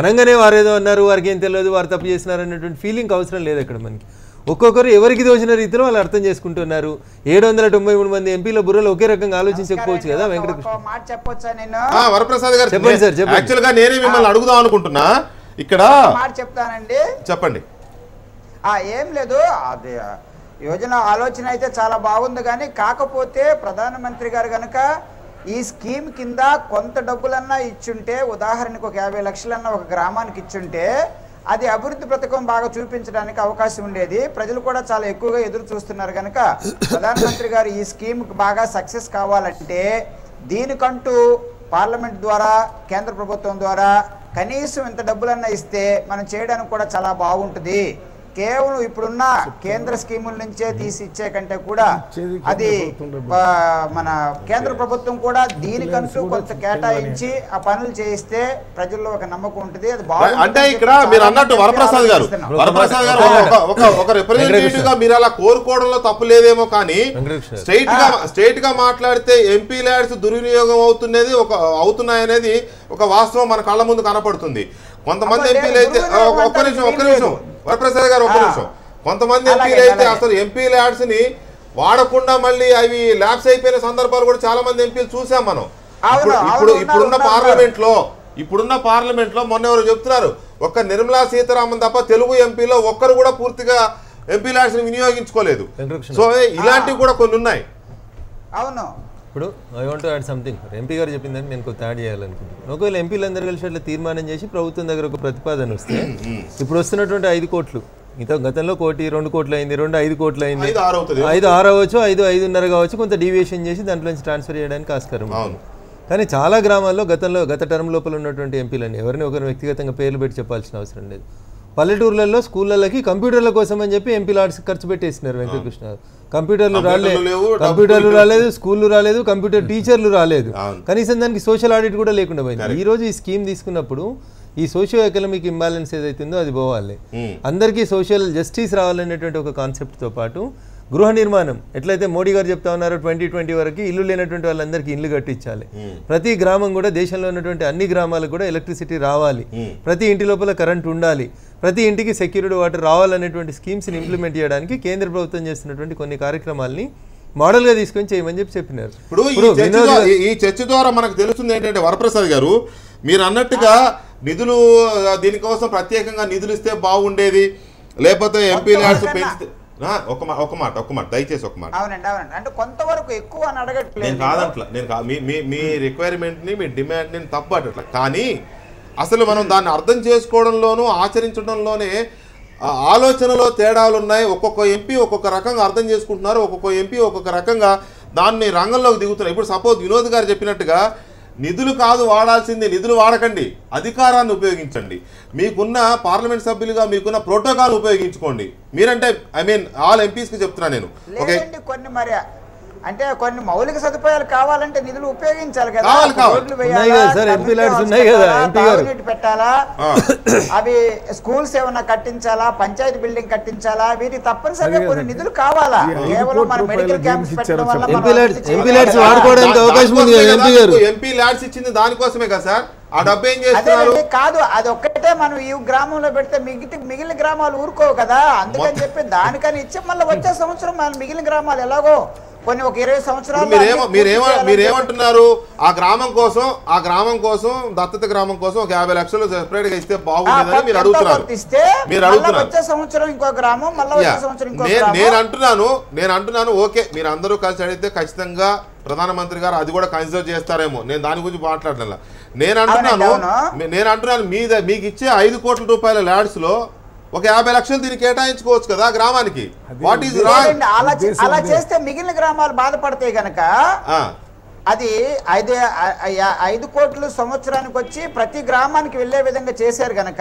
అనగానే వారు ఏదో అన్నారు, వారికి ఏం తెలియదు, వారు తప్పు చేస్తున్నారు అనేటువంటి ఫీలింగ్ అవసరం లేదు అక్కడ మనకి. ఒక్కొక్కరు ఎవరికి దోచిన రీతిలో వాళ్ళు అర్థం చేసుకుంటున్నారు. 793 మంది ఎంపీల బుర్రలు ఒకే రకంగా ఆలోచించకపోవచ్చు కదా. వెంకటకృష్ణ వరప్రసాద్ గారు చెప్పండి సార్. యాక్చువల్గా నేనే మిమ్మల్ని అడుగుదాం అనుకుంటున్నా ఇక్కడ. చెప్తానండి, చెప్పండి. ఏం లేదు, అది యోజన ఆలోచన అయితే చాలా బాగుంది, కానీ కాకపోతే ప్రధానమంత్రి గారు కనుక ఈ స్కీమ్ కింద కొంత డబ్బులన్నా ఇచ్చుంటే, ఉదాహరణకు ఒక 50 లక్షలన్నా ఒక గ్రామానికి ఇచ్చుంటే అది అభివృద్ధి పథకం బాగా చూపించడానికి అవకాశం ఉండేది. ప్రజలు కూడా చాలా ఎక్కువగా ఎదురు చూస్తున్నారు కనుక ప్రధానమంత్రి గారు ఈ స్కీమ్ బాగా సక్సెస్ కావాలంటే దీనికంటూ పార్లమెంట్ ద్వారా, కేంద్ర ప్రభుత్వం ద్వారా కనీసం ఇంత డబ్బులన్నా ఇస్తే మనం చేయడానికి కూడా చాలా బాగుంటుంది. కేవలం ఇప్పుడున్న కేంద్ర స్కీముల నుంచే తీసి ఇచ్చే కంటే కూడా అది మన కేంద్ర ప్రభుత్వం కూడా దీనికంటూ కొంత కేటాయించి ఆ పనులు చేయిస్తే ప్రజల్లో ఒక నమ్మకం ఉంటుంది. అది బాగుంటుంది. అంటే ఇక్కడ మీరు అన్నట్టు వరప్రసాద్ గారు ఒక రిప్రజెంటేటివ్ గా మీరు అలా కోరుకోవడంలో తప్పు లేదేమో, కానీ స్ట్రైట్ గా మాట్లాడితే ఎంపీ ల్యాడ్స్ దుర్వినియోగం అవుతున్నాయనేది ఒక వాస్తవం మన కళ్ళ ముందు కనపడుతుంది. కొంతమంది ఎంపీలు అయితే ఒక్క నిమిషం వరప్రసాద్ గారు ఒక్క నిమిషం, కొంతమంది ఎంపీలు అయితే అసలు ఎంపీ ల్యాడ్స్ ని వాడకుండా మళ్ళీ అవి ల్యాబ్స్ అయిపోయిన సందర్భాలు కూడా చాలా మంది ఎంపీలు చూసాం మనం. ఇప్పుడున్న పార్లమెంట్ లో మొన్న ఎవరు చెప్తున్నారు, ఒక్క నిర్మలా సీతారామన్ తప్ప తెలుగు ఎంపీలో ఒక్కరు కూడా పూర్తిగా ఎంపీ ల్యాడ్స్ ని వినియోగించుకోలేదు. సో ఇలాంటివి కూడా కొన్ని ఉన్నాయి. అవును, ఇప్పుడు I want to add something. MP గారు చెప్పిందని నేను కొంత యాడ్ చేయాలనుకుంటున్నాను. ఒకవేళ ఎంపీలందరూ కలిసి అట్లా తీర్మానం చేసి ప్రభుత్వం దగ్గర ఒక ప్రతిపాదన వస్తే ఇప్పుడు వస్తున్నటువంటి 5 కోట్లు, గతంలో 1 కోటి 2 కోట్లు అయింది, 5 కోట్లు అయింది, 5 6 అవ్వచ్చు, 5.5 కావచ్చు, కొంత డీవియేషన్ చేసి దాంట్లో నుంచి ట్రాన్స్ఫర్ చేయడానికి ఆస్కారం ఉంది. కానీ చాలా గ్రామాల్లో గత టర్మ్ లోపల ఉన్నటువంటి ఎంపీలని ఎవరిని ఒకరిని వ్యక్తిగతంగా పేర్లు పెట్టి చెప్పాల్సిన అవసరం లేదు. పల్లెటూర్లలో స్కూళ్ళకి కంప్యూటర్ల కోసం అని చెప్పి ఎంపీ లాడ్స్ ఖర్చు పెట్టేసినారు. వెంకటకృష్ణ కంప్యూటర్లు రాలేదు, స్కూళ్ళు రాలేదు, కంప్యూటర్ టీచర్లు రాలేదు, కనీసం దానికి సోషల్ ఆడిట్ కూడా లేకుండా పోయింది. ఈ రోజు ఈ స్కీమ్ తీసుకున్నప్పుడు ఈ సోషియో ఎకనామిక్ ఇంబ్యాలెన్స్ ఏదైతుందో అది పోవాలి, అందరికీ సోషల్ జస్టిస్ రావాలనేటువంటి ఒక కాన్సెప్ట్తో పాటు గృహ నిర్మాణం ఎట్లయితే మోడీ గారు చెప్తా ఉన్నారు 2020 వరకు ఇల్లు లేనటువంటి వాళ్ళందరికీ ఇల్లు కట్టించాలి, ప్రతి గ్రామం కూడా దేశంలో ఉన్నటువంటి అన్ని గ్రామాలకు కూడా ఎలక్ట్రిసిటీ రావాలి, ప్రతి ఇంటి లోపల కరెంట్ ఉండాలి, ప్రతి ఇంటికి సెక్యూరిటీ వాటర్ రావాలనేటువంటి స్కీమ్స్ని ఇంప్లిమెంట్ చేయడానికి కేంద్ర ప్రభుత్వం చేస్తున్నటువంటి కొన్ని కార్యక్రమాలని మోడల్గా తీసుకొని చేయమని చెప్పినారు. ఇప్పుడు ఈ చర్చ ద్వారా మనకు తెలుస్తుంది ఏంటంటే వరప్రసాద్ గారు మీరు అన్నట్టుగా నిధులు దీనికోసం ప్రత్యేకంగా నిధులు ఇస్తే బాగుండేది, లేకపోతే ఎంపీ ల్యాడ్స్ పెంచితే ఒక మాట దయచేసి ఒక మాట. అంటే కొంతవరకు ఎక్కువ అని అడగట్లేదు, నేను కాదంట్లా, మీ రిక్వైర్మెంట్ ని మీ డిమాండ్ ని తప్పు అట్లా, కానీ అసలు మనం దాన్ని అర్థం చేసుకోవడంలోనూ ఆచరించడంలోనే ఆలోచనలో తేడాలు ఉన్నాయి. ఒక్కొక్క ఎంపీ ఒక్కొక్క రకంగా అర్థం చేసుకుంటున్నారు, ఒక్కొక్క ఎంపీ ఒక్కొక్క రకంగా దాన్ని రంగంలోకి దిగుతున్నారు. ఇప్పుడు సపోజ్ వినోద్ గారు చెప్పినట్టుగా నిధులు కాదు వాడాల్సింది, నిధులు వాడకండి, అధికారాన్ని ఉపయోగించండి. మీకున్న పార్లమెంట్ సభ్యులుగా మీకున్న ప్రోటోకాల్ ఉపయోగించుకోండి. మీరంటే ఐ మీన్ ఆల్ ఎంపీస్కి చెప్తున్నా నేను. ఓకే, కొన్ని మరి అంటే కొన్ని మౌలిక సదుపాయాలు కావాలంటే నిధులు ఉపయోగించాలి కదా. రోడ్లు పెట్టాలా, అవి స్కూల్స్ ఏమన్నా కట్టించాలా, పంచాయతీ బిల్డింగ్ కట్టించాలా, వీటికి తప్పనిసరిగా కొన్ని నిధులు కావాలా. కేవలం మన మెడికల్ క్యాంప్స్ పెట్టడం వల్ల ఎంపీ ల్యాడ్స్ ఇచ్చింది దానికోసమే కదా సార్. ఆ డబ్బు ఏం చేస్తారు కాదు, అది ఒక్కటే మనం ఈ గ్రామంలో పెడితే మిగిలిన గ్రామాలు ఊరుకోవు కదా. అందుకని చెప్పి దానికని ఇచ్చి మళ్ళీ వచ్చే సంవత్సరం మన మిగిలిన గ్రామాలు ఎలాగో కొన్ని ఒక 20 సంవత్సరాలు మీరేమంటున్నారు? ఆ గ్రామం కోసం దత్తత గ్రామం కోసం ఒక 50 లక్షలు సెపరేట్ గా ఇస్తే బాగుంటుందని మీరు అడుగుతున్నారు. వచ్చే సంవత్సరం ఇంకో గ్రామం, మళ్ళీ వచ్చే సంవత్సరం ఇంకో గ్రామం. నేను అంటున్నాను ఓకే, మీరు అందరూ కలిసి అడిగితే ఖచ్చితంగా ప్రధానమంత్రి గారు అది కూడా కన్సిడర్ చేస్తారేమో. నేను దాని గురించి మాట్లాడలే. నేను అంటున్నాను మీకు ఇచ్చే 5 కోట్ల రూపాయల ల్యాడ్స్ లో ఒక 50 లక్షలు దీన్ని కేటాయించుకోవచ్చు కదా గ్రామానికి. What is wrong? అలా చేస్తే మిగిలిన గ్రామాలు బాధపడతాయి గనక అది 5 కోట్లు సంవత్సరానికి వచ్చి ప్రతి గ్రామానికి వెళ్లే విధంగా చేశారు గనక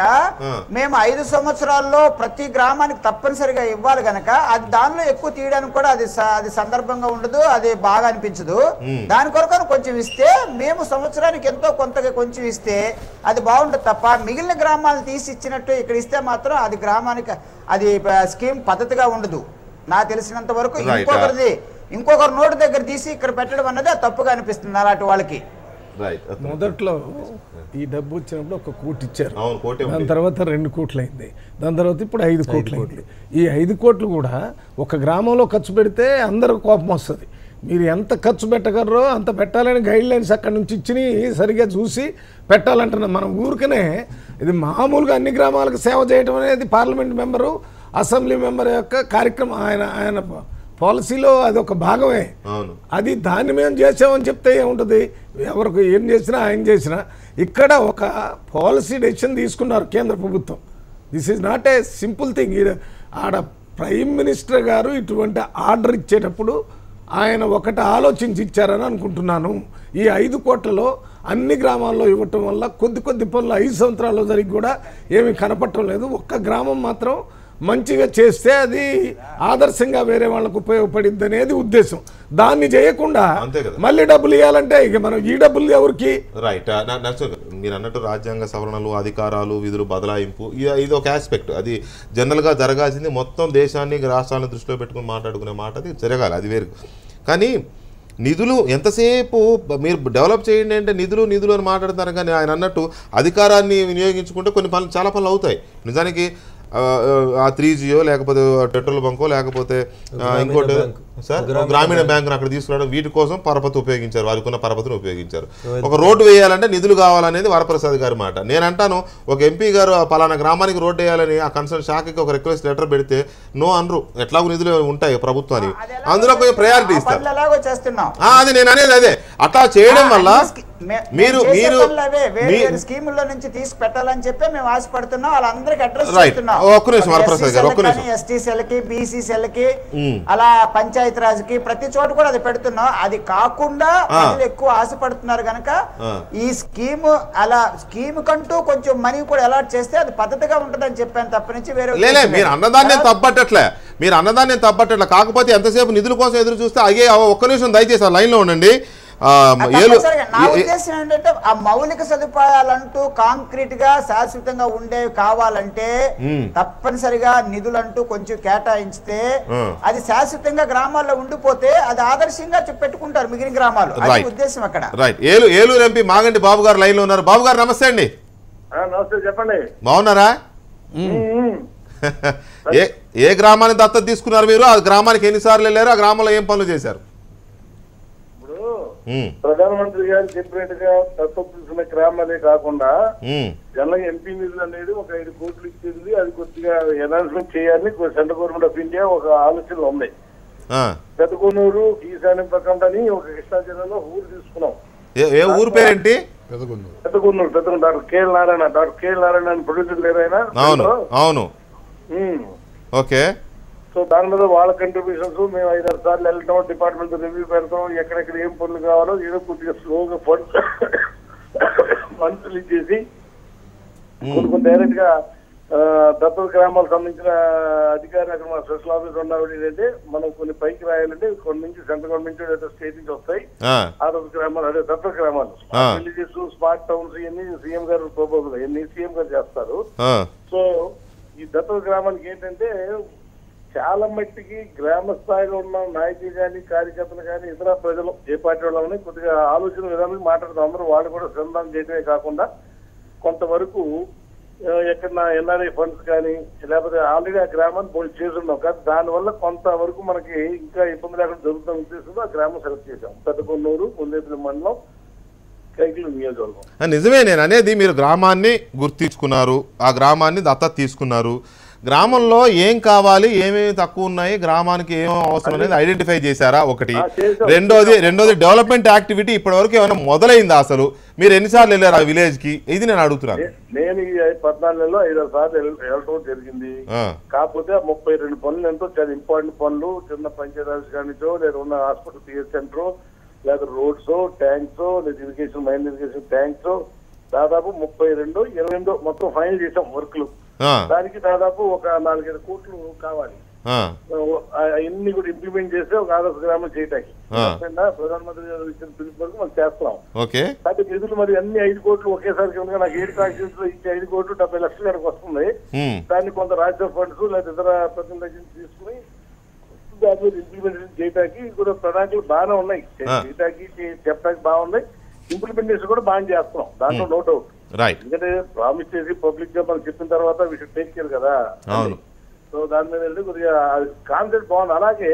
మేము 5 సంవత్సరాల్లో ప్రతి గ్రామానికి తప్పనిసరిగా ఇవ్వాలి గనక అది దానిలో ఎక్కువ తీయడానికి కూడా అది సందర్భంగా ఉండదు, అది బాగా అనిపించదు. దాని కొరకు కొంచెం ఇస్తే మేము సంవత్సరానికి ఎంతో కొంతగా కొంచెం ఇస్తే అది బాగుంటుంది తప్ప మిగిలిన గ్రామాలను తీసి ఇచ్చినట్టు ఇక్కడ ఇస్తే మాత్రం అది గ్రామానికి అది స్కీమ్ పద్ధతిగా ఉండదు. నాకు తెలిసినంత వరకు ఇంకొకరు నోటు దగ్గర తీసి ఇక్కడ పెట్టడం అన్నది తప్పుగా అనిపిస్తుంది అలాంటి వాళ్ళకి. మొదట్లో ఈ డబ్బు వచ్చినప్పుడు 1 కోటి ఇచ్చారు, దాని తర్వాత 2 కోట్లు అయింది, దాని తర్వాత ఇప్పుడు 5 కోట్లు అయింది. ఈ 5 కోట్లు కూడా ఒక గ్రామంలో ఖర్చు పెడితే అందరూ కోపం వస్తుంది. మీరు ఎంత ఖర్చు పెట్టగలరో అంత పెట్టాలని గైడ్ లైన్స్ అక్కడ నుంచి ఇచ్చి సరిగ్గా చూసి పెట్టాలంటున్నాం. మనం ఊరికనే ఇది మామూలుగా అన్ని గ్రామాలకు సేవ చేయడం అనేది పార్లమెంట్ మెంబరు, అసెంబ్లీ మెంబర్ యొక్క కార్యక్రమం. ఆయన పాలసీలో అది ఒక భాగమే. అది దాన్ని మేము చేసామని చెప్తే ఏముంటుంది? ఎవరికి ఏం చేసినా ఆయన చేసినా ఇక్కడ ఒక పాలసీ డెసిషన్ తీసుకున్నారు కేంద్ర ప్రభుత్వం. This is not a simple thing. ఆడ ప్రైమ్ మినిస్టర్ గారు ఇటువంటి ఆర్డర్ ఇచ్చేటప్పుడు ఆయన ఒకటి ఆలోచించి ఇచ్చారని అనుకుంటున్నాను. ఈ 5 కోట్లలో అన్ని గ్రామాల్లో ఇవ్వటం వల్ల కొద్ది పనులు 5 సంవత్సరాల్లో జరిగి కూడా ఏమీ కనపడటం లేదు. ఒక్క గ్రామం మాత్రం మంచిగా చేస్తే అది ఆదర్శంగా వేరే వాళ్ళకు ఉపయోగపడింది అనేది ఉద్దేశం. దాన్ని చేయకుండా మళ్ళీ డబ్బులు ఇవ్వాలంటే ఇక మనం ఈ డబ్బులు ఎవరికి? రైట్, మీరు అన్నట్టు రాజ్యాంగ సవరణలు, అధికారాలు, విధులు బదలాయింపు ఇది ఒక ఆస్పెక్ట్. అది జనరల్గా జరగాల్సింది. మొత్తం దేశాన్ని రాష్ట్రాలను దృష్టిలో పెట్టుకుని మాట్లాడుకునే మాట అది జరగాలి, అది వేరు. కానీ నిధులు ఎంతసేపు మీరు డెవలప్ చేయండి అంటే నిధులు అని మాట్లాడుతున్నారు. కానీ ఆయన అన్నట్టు అధికారాన్ని వినియోగించుకుంటే కొన్ని పనులు చాలా పనులు అవుతాయి. నిజానికి ఆ 3G లేకపోతే పెట్రోల్ బంకో లేకపోతే ఇంకోటి సార్ గ్రామీణ బ్యాంకును అక్కడ తీసుకురావడం, వీటి కోసం పరపతి ఉపయోగించారు, వారికి ఉన్న పరపతిని ఉపయోగించారు. ఒక రోడ్డు వేయాలంటే నిధులు కావాలనేది వరప్రసాద్ గారి మాట. నేను అంటాను ఒక ఎంపీ గారు పలానా గ్రామానికి రోడ్డు వేయాలని ఆ కన్సర్న్ శాఖకి ఒక రిక్వెస్ట్ లెటర్ పెడితే నో అనరు. ఎట్లాగో నిధులు ఉంటాయి ప్రభుత్వానికి, అందులో కొంచెం ప్రయారిటీ ఇస్తారు. అది నేను అనేది అదే. అట్లా చేయడం వల్ల మీరు స్కీముల నుంచి తీసి పెట్టాలని చెప్పి మేము ఆశపడుతున్నాం. వాళ్ళందరికీ అడ్రస్ చేస్తున్నాం. ఒక్క నిమిషం వరప్రసాద్ గారు, ఒక్క నిమిషం. ఎస్టీ సెల్కి, బీసీ సెల్కి, అలా పంచాయతీ రాజ్కి ప్రతి చోట కూడా అది పెడుతున్నాం. అది కాకుండా ప్రజలు ఎక్కువ ఆశపడుతున్నారు కనుక ఈ స్కీమ్ అలా స్కీమ్ కంటూ కొంచెం మనీ కూడా అలాట్ చేస్తే అది పద్ధతిగా ఉంటుందని చెప్పాను తప్ప నుంచి వేరే. మీరు అన్నదాన్ని తప్పట్టట్లే. కాకపోతే ఎంతసేపు నిధుల కోసం ఎదురు చూస్తే అగే. ఒక్క నిమిషం దయచేసి ఆ లైన్ లో ఉండండి. నా ఉద్దేశం ఏంటంటే ఆ మౌలిక సదుపాయాలంటూ కాంక్రీట్ గా శాశ్వతంగా ఉండేవి కావాలంటే తప్పనిసరిగా నిధులంటూ కొంచెం కేటాయించితే అది శాశ్వతంగా గ్రామాల్లో ఉండిపోతే అది ఆదర్శంగా పెట్టుకుంటారు మిగిలిన గ్రామాలు. అది ఉద్దేశం అక్కడ. రైట్. ఏలూరు ఎంపీ మాగంటి బాబు గారు లైన్ లో ఉన్నారు. బాబు గారు నమస్తే అండి. నమస్తే, చెప్పండి. బాగున్నారా? ఏ గ్రామాన్ని దత్తత తీసుకున్నారు మీరు? ఆ గ్రామానికి ఎన్నిసార్లు వెళ్ళారు? ఆ గ్రామంలో ఏం పనులు చేశారు? ప్రధానమంత్రి గారు చెప్పినట్టుగా దత్తత తీసుకున్న గ్రామాలే కాకుండా జనరల్ ఎంపీ నిధులు అనేది ఒక 5 కోట్లు ఇచ్చింది. అది కొద్దిగా అనౌన్స్మెంట్ చేయాలని సెంట్రల్ గవర్నమెంట్ ఆఫ్ ఇండియా ఒక ఆలోచనలు ఉన్నాయి. పెదకొన్నూరు ఈశాన్య ప్రకంట అని ఒక కృష్ణా జిల్లాలో ఊరు తీసుకున్నాం. ఏ ఊరు పేరేంటి? పెదకొన్నూరు. డాక్టర్ కేఎల్ నారాయణ అని ప్రొడ్యూసర్ లేరైనా. అవును. ఓకే. సో దాని మీద వాళ్ళ కంట్రిబ్యూషన్స్ మేము 5-6 సార్లు వెళ్తాం, డిపార్ట్మెంట్ రివ్యూ పెడతాం, ఎక్కడెక్కడ ఏం పనులు కావాలో ఏదో కొద్దిగా స్లోగా డైరెక్ట్ గా దత్తత గ్రామాలకు సంబంధించిన అధికారి అక్కడ మన స్పెషల్ ఆఫీసర్ ఉన్నవాడు ఏంటంటే మనం కొన్ని పైకి రాయాలంటే కొన్ని నుంచి సెంట్రల్ గవర్నమెంట్ లేదా స్టేట్ నుంచి వస్తాయి ఆ దత్తత గ్రామాలు, అదే దత్తత గ్రామాలు విలేజెస్ స్మార్ట్ టౌన్స్ ఇవన్నీ సీఎం గారు ప్రపోజల్ ఇవన్నీ సీఎం గారు చేస్తారు. సో ఈ దత్తత గ్రామానికి ఏంటంటే చాలా మట్టికి గ్రామ స్థాయిలో ఉన్న నాయకులు కానీ కార్యకర్తలు కానీ ఇతర ప్రజలు ఏ పార్టీ వాళ్ళని కొద్దిగా ఆలోచన విధానం మాట్లాడుతూ అందరూ వాళ్ళు కూడా శ్రమదానం చేయడమే కాకుండా కొంతవరకు ఎక్కడన్నా ఎన్ఆర్ఐ ఫండ్స్ కానీ లేకపోతే ఆల్రెడీ ఆ గ్రామాన్ని పోయి చేస్తున్నాం కానీ దానివల్ల కొంతవరకు మనకి ఇంకా ఇబ్బంది లేకుండా జరుగుతున్న ఉద్దేశంతో ఆ గ్రామం సెలెక్ట్ చేశాం. పెద్దకొన్నూరు ముందేపల్లి మండలం కైకిలి నియోజకవర్గం. నిజమే, నేను అనేది మీరు గ్రామాన్ని గుర్తించుకున్నారు, ఆ గ్రామాన్ని దత్తత తీసుకున్నారు, గ్రామంలో ఏం కావాలి ఏమేమి తక్కువ ఉన్నాయి గ్రామానికి ఏం అవసరం అనేది ఐడెంటిఫై చేశారా ఒకటి. రెండోది డెవలప్మెంట్ యాక్టివిటీ ఇప్పటి వరకు ఏమైనా మొదలైందా? అసలు మీరు ఎన్నిసార్లు వెళ్ళారు ఆ విలేజ్ కి? ఇది నేను అడుగుతున్నాను. నేను ఈ 14 నెలలో 5 సార్లు వెళ్ళటం జరిగింది. కాకపోతే 32 పనులు ఎంతో చాలా ఇంపార్టెంట్ పనులు, చిన్న పంచాయతీ కానిచో లేదా ఉన్న హాస్పిటల్ పిహెచ్ సెంటర్ లేదా రోడ్స్ ట్యాంక్స్ లేదా ఇరిగేషన్ మైన్ ఇరిగేషన్ ట్యాంక్స్ దాదాపు 32, 28 మొత్తం ఫైనల్ చేసాం వర్క్లు. దానికి దాదాపు ఒక 4-5 కోట్లు కావాలి. అన్ని కూడా ఇంప్లిమెంట్ చేస్తే ఒక ఆదర్శ గ్రామం చేయటానికి ప్రధానమంత్రి గారు ఇచ్చిన పిలుపు వరకు మనం చేస్తున్నాం. అయితే నిధులు మరి అన్ని 5 కోట్లు ఒకేసారి కనుక నాకు 7 కాన్స్టిట్యూన్స్ లో ఇచ్చే 5 కోట్లు 70 లక్షల వరకు వస్తుంది. దాన్ని కొంత రాజ్య ఫండ్స్ లేదా ఇతర ప్రతినిధులు తీసుకుని దాని మీద ఇంప్లిమెంటేషన్ చేయడానికి కూడా ప్రణాళికలు బాగానే ఉన్నాయి, చేయడానికి చెప్పడానికి బాగున్నాయి, ఇంప్లిమెంటేషన్ కూడా బాగా చేస్తున్నాం, దాంట్లో నో డౌట్. ఎందుకంటే ప్రామిస్ చేసి పబ్లిక్ గా మనం చెప్పిన తర్వాత వీ షుడ్ టేక్ కేర్ కదా. సో దాని మీద వెళ్ళి కొద్దిగా కాన్సెప్ట్ బాగుంది. అలాగే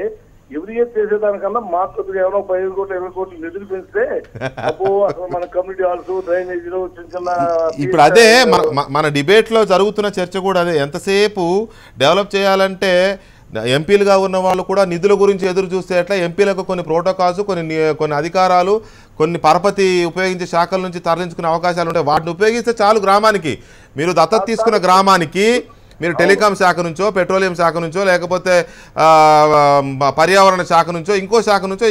ఎవ్రీ ఇయర్ చేసేదానికన్నా మాకు కొద్దిగా ఏమైనా 5 కోట్లు 20 కోట్లు నిధులు పెంచితే అప్పుడు అసలు మన కమ్యూనిటీ హాల్స్ డ్రైనేజీలు చిన్న చిన్న ఇప్పుడు అదే మన డిబేట్ లో జరుగుతున్న చర్చ కూడా అదే. ఎంతసేపు డెవలప్ చేయాలంటే ఎంపీలుగా ఉన్న వాళ్ళు కూడా నిధుల గురించి ఎదురు చూస్తే ఎట్లా, ఎంపీలకు కొన్ని ప్రోటోకాల్స్ కొన్ని అధికారాలు కొన్ని పరపతి ఉపయోగించే శాఖల నుంచి తరలించుకునే అవకాశాలు ఉంటాయి, వాటిని ఉపయోగిస్తే చాలు. గ్రామానికి మీరు దత్తత తీసుకున్న గ్రామానికి మీరు టెలికాం శాఖ నుంచో పెట్రోలియం శాఖ నుంచో లేకపోతే పర్యావరణ శాఖ నుంచో ఇంకో శాఖ నుంచో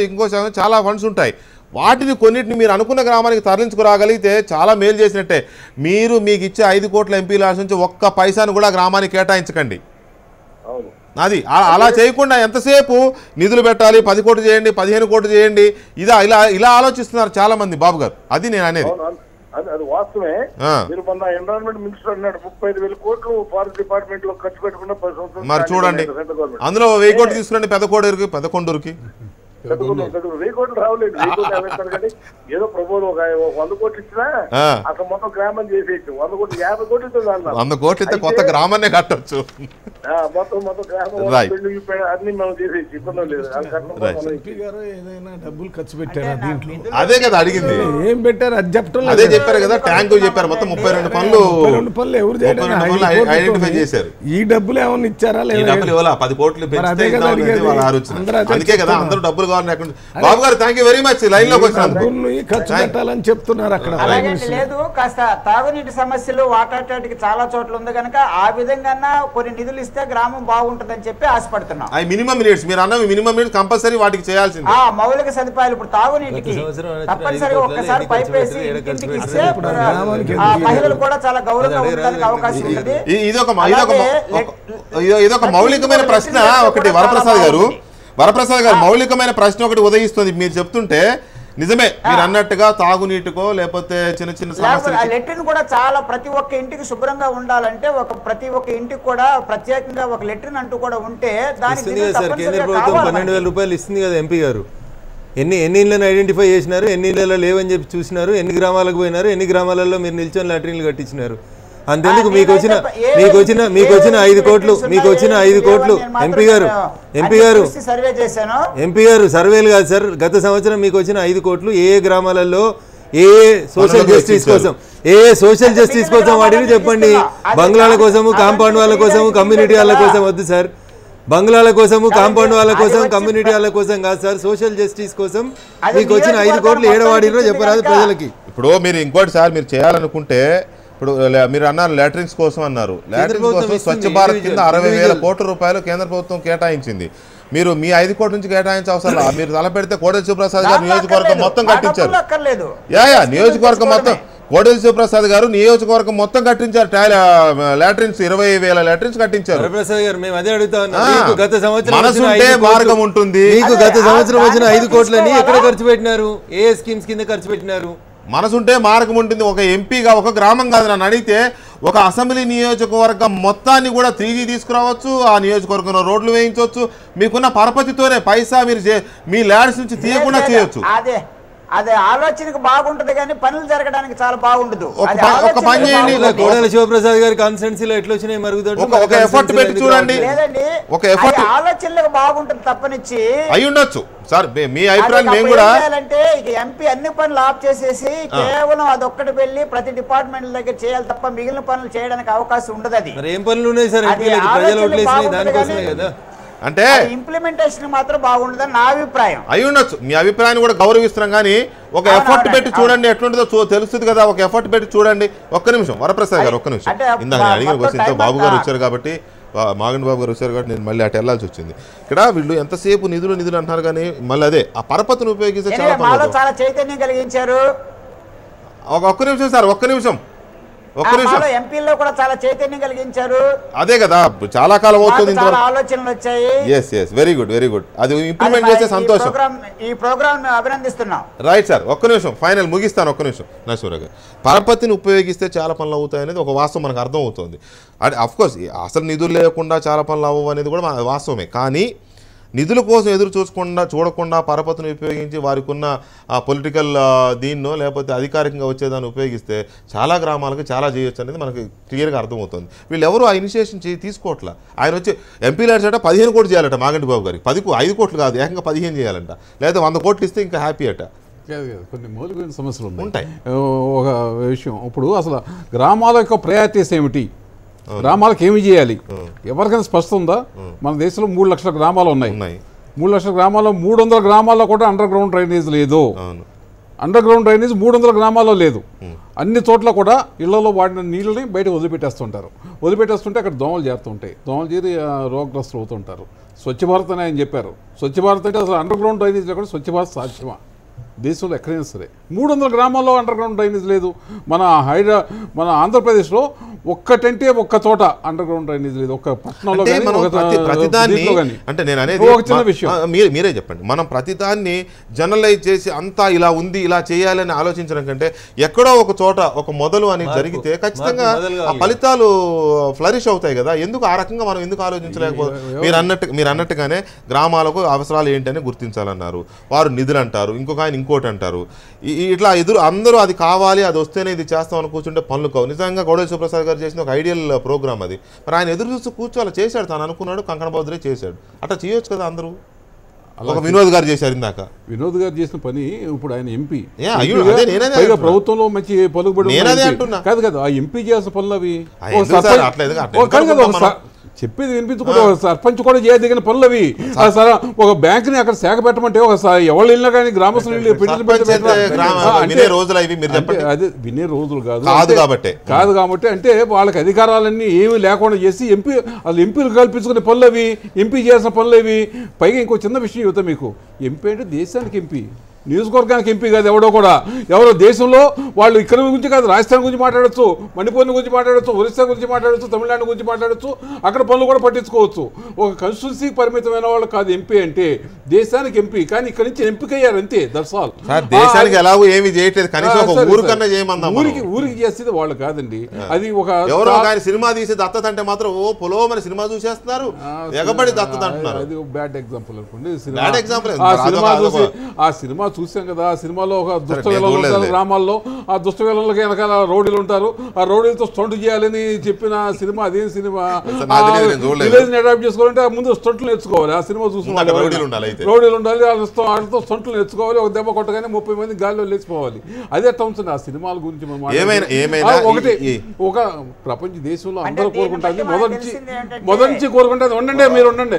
చాలా ఫండ్స్ ఉంటాయి, వాటిని కొన్నిటిని మీరు అనుకున్న గ్రామానికి తరలించుకురాగలిగితే చాలా మేలు చేసినట్టే. మీకు ఇచ్చే 5 కోట్ల ఎంపీల నుంచి ఒక్క పైసాను కూడా గ్రామానికి కేటాయించకండి. అది అలా చేయకుండా ఎంతసేపు నిధులు పెట్టాలి, 10 కోట్లు చేయండి 15 కోట్లు చేయండి, ఇలా ఆలోచిస్తున్నారు చాలా మంది బాబు గారు. అది నేను అనేది. అది వాస్తవమే. మీరు మొన్న ఎన్విరాన్మెంట్ మినిస్టర్ అన్నాడు 35,000 కోట్లు ఫారెస్ట్ డిపార్ట్మెంట్ లో ఖర్చు పెట్టకుండా 10 సంవత్సరాలు. మరి చూడండి, అందులో 1000 కోట్లు తీసుకురండి పెదకొండూరుకి. 1000 కోట్లు రావలేదు, 1000 కోట్లు వేస్తారు కానీ ఏదో ప్రభుత్వం ఒక 100 కోట్లు ఇచ్చినా అసలు మొత్తం గ్రామం చేసేయచ్చు. 100 కోట్లు 50 కోట్లు 100 కోట్లు ఇస్తే కొత్త గ్రామాన్నే కట్టచ్చు. మొత్తం గ్రామం అన్ని మనం చేసేయచ్చు, ఇబ్బంది లేదు. డబ్బులు ఖర్చు పెట్టారు దీంట్లో, అదే కదా అడిగింది. ఏం పెట్టారు అది చెప్పడం, అదే చెప్పారు కదా, ట్యాంకు చెప్పారు. మొత్తం 32 పనులు ఎవరు ఐడెంటిఫై చేశారు. ఈ డబ్బులు ఏమన్నా ఇచ్చారా? లేదు, 10 కోట్లు పెంచితే అందుకే కదా అందరూ డబ్బులు కావాలని. బాబు గారు thank you very much. Line లోకి ఖర్చు పెట్టాలని చెప్తున్నారు అక్కడ. లేదు, కాస్త తాగునీటి సమస్యలు వాటర్ చాలా చోట్ల ఉంది కనుక ఆ విధంగా కొన్ని నిధులు ఇస్తే గ్రామం బాగుంటుందని చెప్పి ఆశపడుతున్నాం. మినిమం నీడ్స్ మీరు అన్న మినిమం నీడ్స్ కంపల్సరీ వాటికి చేయాల్సింది. మౌలిక సదుపాయాలు ఇప్పుడు తాగునీటికి తప్పనిసరిగా ఒక్కసారి పైప్ వేసి ఇంటికి ఇస్తే మహిళలు కూడా చాలా గౌరవంగా ఉండడానికి అవకాశం ఉంది. ఇదొక మౌలికమైన ప్రశ్న ఒకటి వరప్రసాద్ గారు మౌలికమైన ప్రశ్న ఒకటి ఉదయిస్తుంది మీరు చెప్తుంటే. నిజమే, మీరు అన్నట్టుగా తాగునీటికో లేకపోతే చిన్న సమస్యలు, లెట్రిన్ కూడా చాలా ప్రతి ఒక్క ఇంటికి శుభ్రంగా ఉండాలంటే ప్రతి ఒక్క ఇంటికి కూడా ప్రత్యేకంగా ఒక లెట్రిన్ అంటూ కూడా ఉంటే దానికి కేంద్ర ప్రభుత్వం 12,000 రూపాయలు ఇస్తుంది కదా ఎంపీ గారు. ఎన్ని ఇళ్లను ఐడెంటిఫై చేసినారు, ఎన్ని ఇళ్లలో లేవని చెప్పి చూసినారు, ఎన్ని గ్రామాలకు పోయినారు, ఎన్ని గ్రామాలలో మీరు నిల్చొని లాట్రిన్లు కట్టించినారు. అంతెందుకు మీకు వచ్చిన 5 కోట్లు ఎంపీ గారు సర్వేలు కాదు సార్, గత సంవత్సరం మీకు వచ్చిన 5 కోట్లు ఏ గ్రామాలలో ఏ సోషల్ జస్టిస్ కోసం వాటిని చెప్పండి. బంగ్లాల కోసము కాంపౌండ్ వాళ్ళ కోసము కమ్యూనిటీ వాళ్ళ కోసం వద్దు సార్, బంగ్లాల కోసము కాంపౌండ్ వాళ్ళ కోసం కమ్యూనిటీ వాళ్ళ కోసం కాదు సార్, సోషల్ జస్టిస్ కోసం మీకు వచ్చిన 5 కోట్లు ఏడవాడినో చెప్పరాదు ప్రజలకి. ఇప్పుడు మీరు ఇంకోటి సార్ మీరు చేయాలనుకుంటే, ఇప్పుడు మీరు అన్నారు లాట్రిన్స్ కోసం అన్నారు, లాట్రిన్స్ కోసం స్వచ్ఛ భారత్ కింద 60,000 కోట్ల రూపాయలు కేంద్ర ప్రభుత్వం కేటాయించింది. మీరు మీ 5 కోట్ల నుంచి కేటాయించే అవసరం మీరు తలపెడితే కోడెల శివప్రసాద్ గారు నియోజకవర్గం మొత్తం కట్టించారు. నియోజకవర్గం మొత్తం కోడెల శివప్రసాద్ గారు నియోజకవర్గం మొత్తం కట్టించారు, లాట్రిన్స్ 20,000 లాట్రిన్స్ కట్టించారు. ప్రసాద్ గారు మేము అదే అడుగుతా ఉన్నాం. మీకు గత సంవత్సరం మనసుంటే మార్గం ఉంటుంది. మీకు గత సంవత్సరం వచ్చిన 5 కోట్లని ఎక్కడ ఖర్చు పెట్టినారు? ఏ స్కీమ్స్ కింద ఖర్చు పెట్టినారు? మనసుంటే మార్గం ఉంటుంది. ఒక ఎంపీగా ఒక గ్రామం కాదు, నన్ను అడిగితే ఒక అసెంబ్లీ నియోజకవర్గం మొత్తాన్ని కూడా 3G తీసుకురావచ్చు, ఆ నియోజకవర్గంలో రోడ్లు వేయించవచ్చు. మీకున్న పరపతితోనే పైసా మీరు మీ ల్యాడ్స్ నుంచి తీయకుండా చేయొచ్చు. అదే ఆలోచనకు బాగుంటది కానీ పనులు జరగడానికి చాలా బాగుండదు. ఒక పని చేయండి, కోడెల శివప్రసాద్ గారి కాన్స్టిట్యున్సీలో ఎట్లా వచ్చినాయి మరుగుదొడ్లు? ఒక ఎఫర్ట్ పెట్టి చూడండి. లేదండి, ఒక ఎఫర్ట్ ఆలోచనలకు బాగుంటుంది తప్పనిచ్చి అయి ఉండొచ్చు సార్. మీ అభిప్రాయం మేము కూడా అంటే ఇక ఎంపీ అన్ని పనులు ఆఫ్ చేసేసి కేవలం అదొక్కటి వెళ్ళి ప్రతి డిపార్ట్మెంట్ దగ్గర చేయాలి తప్ప మిగిలిన పనులు చేయడానికి అవకాశం ఉండదు. అది మరి ఏం పనులు ఉన్నాయి సార్? ప్రజలు ఓట్లేసినాయి దానికోసమే కదా. అంటే ఇంప్లిమెంటేషన్ మాత్రం బాగుండదని నా అభిప్రాయం. అయి ఉండొచ్చు, మీ అభిప్రాయాన్ని కూడా గౌరవిస్తున్నాం. కానీ ఒక ఎఫర్ట్ పెట్టి చూడండి, ఎట్లుంటుందో తెలుస్తుంది కదా. ఒక ఎఫర్ట్ పెట్టి చూడండి. ఒక్క నిమిషం వరప్రసాద్ గారు, ఒక్క నిమిషం. ఇందాక నేను అడిగిన క్వశ్చన్తో బాబు గారు వచ్చారు కాబట్టి, మాగంటి బాబు గారు వచ్చారు కాబట్టి నేను మళ్ళీ అటు వెళ్ళాల్సి వచ్చింది. ఇక్కడ వీళ్ళు ఎంతసేపు నిధులు అంటున్నారు కానీ మళ్ళీ అదే ఆ పరపతిని ఉపయోగిస్తే చాలా చైతన్యం కలిగించారు. ఒక్క నిమిషం సార్, ఒక్క నిమిషం. ఎంపీల్లో కూడా చాలా చైతన్యం కలిగించారు. అదే కదా, చాలా కాలం అవుతుంది, ఆలోచనలు వచ్చాయి. Very good, very good. అది ఇంప్లిమెంట్ చేసే సంతోషం. ఈ ప్రోగ్రామ్ అభినందిస్తున్నాం. రైట్ సార్, ఒక్క నిమిషం ఫైనల్ ముగిస్తాను. ఒక్క నిమిషం నరసింహరావు గారు, పరపతిని ఉపయోగిస్తే చాలా పనులు అవుతాయి అనేది ఒక వాస్తవం మనకు అర్థం అవుతుంది. అంటే అఫ్కోర్స్ అసలు నిధులు లేకుండా చాలా పనులు అవ్వవు అనేది కూడా వాస్తవమే. కానీ నిధుల కోసం ఎదురు చూడకుండా పరపతిని ఉపయోగించి వారికి ఉన్న పొలిటికల్ దీన్నో లేకపోతే అధికారికంగా వచ్చేదాన్ని ఉపయోగిస్తే చాలా గ్రామాలకు చాలా చేయొచ్చు అనేది మనకి క్లియర్గా అర్థమవుతుంది. వీళ్ళు ఎవరు ఆ ఇనిషియేషన్ తీసుకోవట్లా. ఆయన వచ్చి ఎంపీ లాడ్చట 15 కోట్లు చేయాలట మాగంటి బాబు గారికి. 5 కోట్లు కాదు, ఏకంగా 15 చేయాలంట. లేదా 100 కోట్లు ఇస్తే ఇంకా హ్యాపీ అట. కొన్ని మౌలికమైన సమస్యలు ఉంటాయి. ఒక విషయం, ఇప్పుడు అసలు గ్రామాల యొక్క ప్రయారిటీస్ ఏమిటి, గ్రామాలకు ఏమి చేయాలి, ఎవరికైనా స్పష్టత ఉందా? మన దేశంలో 3 లక్షల గ్రామాలు ఉన్నాయి. 3 లక్షల గ్రామాల్లో 300 గ్రామాల్లో కూడా అండర్ గ్రౌండ్ డ్రైనేజ్ లేదు. అండర్ గ్రౌండ్ డ్రైనేజ్ 300 గ్రామాల్లో లేదు. అన్ని చోట్ల కూడా ఇళ్లలో వాడిన నీళ్ళని బయట వదిలిపెట్టేస్తుంటే అక్కడ దోమలు చేరుతుంటాయి. దోమలు చేరి రోగగ్రస్తులు అవుతుంటారు. స్వచ్ఛ భారత్ అని ఆయన చెప్పారు. స్వచ్ఛ భారత్ అంటే అసలు అండర్ గ్రౌండ్ డ్రైనేజ్ లేకుండా స్వచ్ఛ భారత్ సాధ్యమా? దేశంలో ఎక్కడైనా సరే 300 గ్రామాల్లో అండర్ గ్రౌండ్ డ్రైనేజ్ లేదు. మన ఆంధ్రప్రదేశ్లో ఒక్కటంటే ఒక్క చోట అండర్ గ్రౌండ్ డ్రైనేజ్ లేదు. ఒక్క పట్టణంలో అంటే నేను అనేది చిన్న విషయం, మీరే చెప్పండి. మనం ప్రతిదాన్ని జనరలైజ్ చేసి అంతా ఇలా ఉంది ఇలా చేయాలని ఆలోచించడం కంటే ఎక్కడో ఒక చోట ఒక మొదలు అని జరిగితే ఖచ్చితంగా ఆ ఫలితాలు ఫ్లరిష్ అవుతాయి కదా. ఎందుకు ఆ రకంగా మనం ఎందుకు ఆలోచించలేకపోతే మీరు అన్నట్టుగానే గ్రామాలకు అవసరాలు ఏంటని గుర్తించాలన్నారు. వారు నిధులు అంటారు, ఇంకోటి అంటారు. ఇట్లా అందరూ అది కావాలి, అది వస్తేనే ఇది చేస్తామని కూర్చుంటే పనులు కావు. నిజంగా కోడెల శివప్రసాద్ గారు చేసిన ఒక ఐడియల్ ప్రోగ్రామ్ అది. మరి ఆయన ఎదురు చూస్తూ కూర్చోవాలి, చేశాడు, తాను అనుకున్నాడు, కంకణ బౌద్ధరే చేశాడు. అట్లా చేయొచ్చు కదా అందరూ. ఒక వినోద్ గారు చేశారు ఇందాక. వినోద్ గారు చేసిన పని ఇప్పుడు ఆయన ఎంపీ ప్రభుత్వంలో మంచి పలుకుబడి కాదు. ఆ ఎంపీ చేసిన పనులు అవి చెప్పేది వినిపించుకుంటే సర్పంచ్ కూడా చేయదగిన పనులు అవి. ఒక బ్యాంకుని అక్కడ శాఖ పెట్టమంటే ఎవరు వెళ్ళినా కానీ గ్రామస్తులు అదే వినే రోజులు కాదు కాబట్టి అంటే వాళ్ళకి అధికారాలన్నీ ఏమీ లేకుండా చేసి ఎంపీలు కల్పించుకునే పనులు అవి, ఎంపీ చేసిన పనులు అవి. పైగా ఇంకో చిన్న విషయం చెబుతా మీకు, ఎంపీ అంటే దేశానికి ఎంపీ, నియోజకవర్గానికి ఎంపీ కాదు. ఎవరో దేశంలో వాళ్ళు ఇక్కడ గురించి కాదు, రాజస్థాన్ గురించి మాట్లాడచ్చు, మణిపూర్ గురించి మాట్లాడచ్చు, ఒరిస్సా గురించి మాట్లాడచ్చు, తమిళనాడు గురించి మాట్లాడచ్చు, అక్కడ పనులు కూడా పట్టించుకోవచ్చు. ఒక కాన్స్టిట్యున్సీకి పరిమితమైన వాళ్ళు కాదు ఎంపీ అంటే, దేశానికి ఎంపీ. కానీ ఇక్కడ నుంచి ఎంపికయ్యారు అంతే, దట్స్ ఆల్. దేశానికి ఎలాగో ఏమీ చేయట్లేదు, కనీసం ఊరికన్నా చేయమందాం. ఊరికి చేసేది వాళ్ళు కాదండి. అది ఒక సినిమా తీసి దత్తత అంటే మాత్రం పొలో మరి సినిమా చూసేస్తున్నారు, ఎగబడి దత్తత అంటున్నారు. అది బ్యాడ్ ఎగ్జాంపుల్ అనుకోండి. ఆ సినిమా చూసాం కదా. ఆ సినిమాలో ఒక దుష్టవేళలు ఉంటారు గ్రామాల్లో, ఆ దుష్టవేళలకి వెనకాల రౌడీలు ఉంటారు. ఆ రౌడీలతో స్టంట్ చేయాలని చెప్పిన సినిమా అదేం సినిమా? విలేజ్ అడాప్ట్ చేసుకోవాలంటే ముందు స్టంట్లు నేర్చుకోవాలి. ఆ సినిమా చూసుకున్నారు రౌడీలు ఉండాలి, వాళ్ళతో స్టంట్లు నేర్చుకోవాలి. ఒక దెబ్బ కొట్టగానే 30 మంది గాలిలో లేచిపోవాలి. అదే ఎట్లా ఉంటుంది ఆ సినిమాల గురించి మనం ఒకటి. ఒక ప్రపంచ దేశంలో అందరూ కోరుకుంటారు, మొదటి నుంచి కోరుకుంటారు. ఉండండి, మీరు ఉండండి.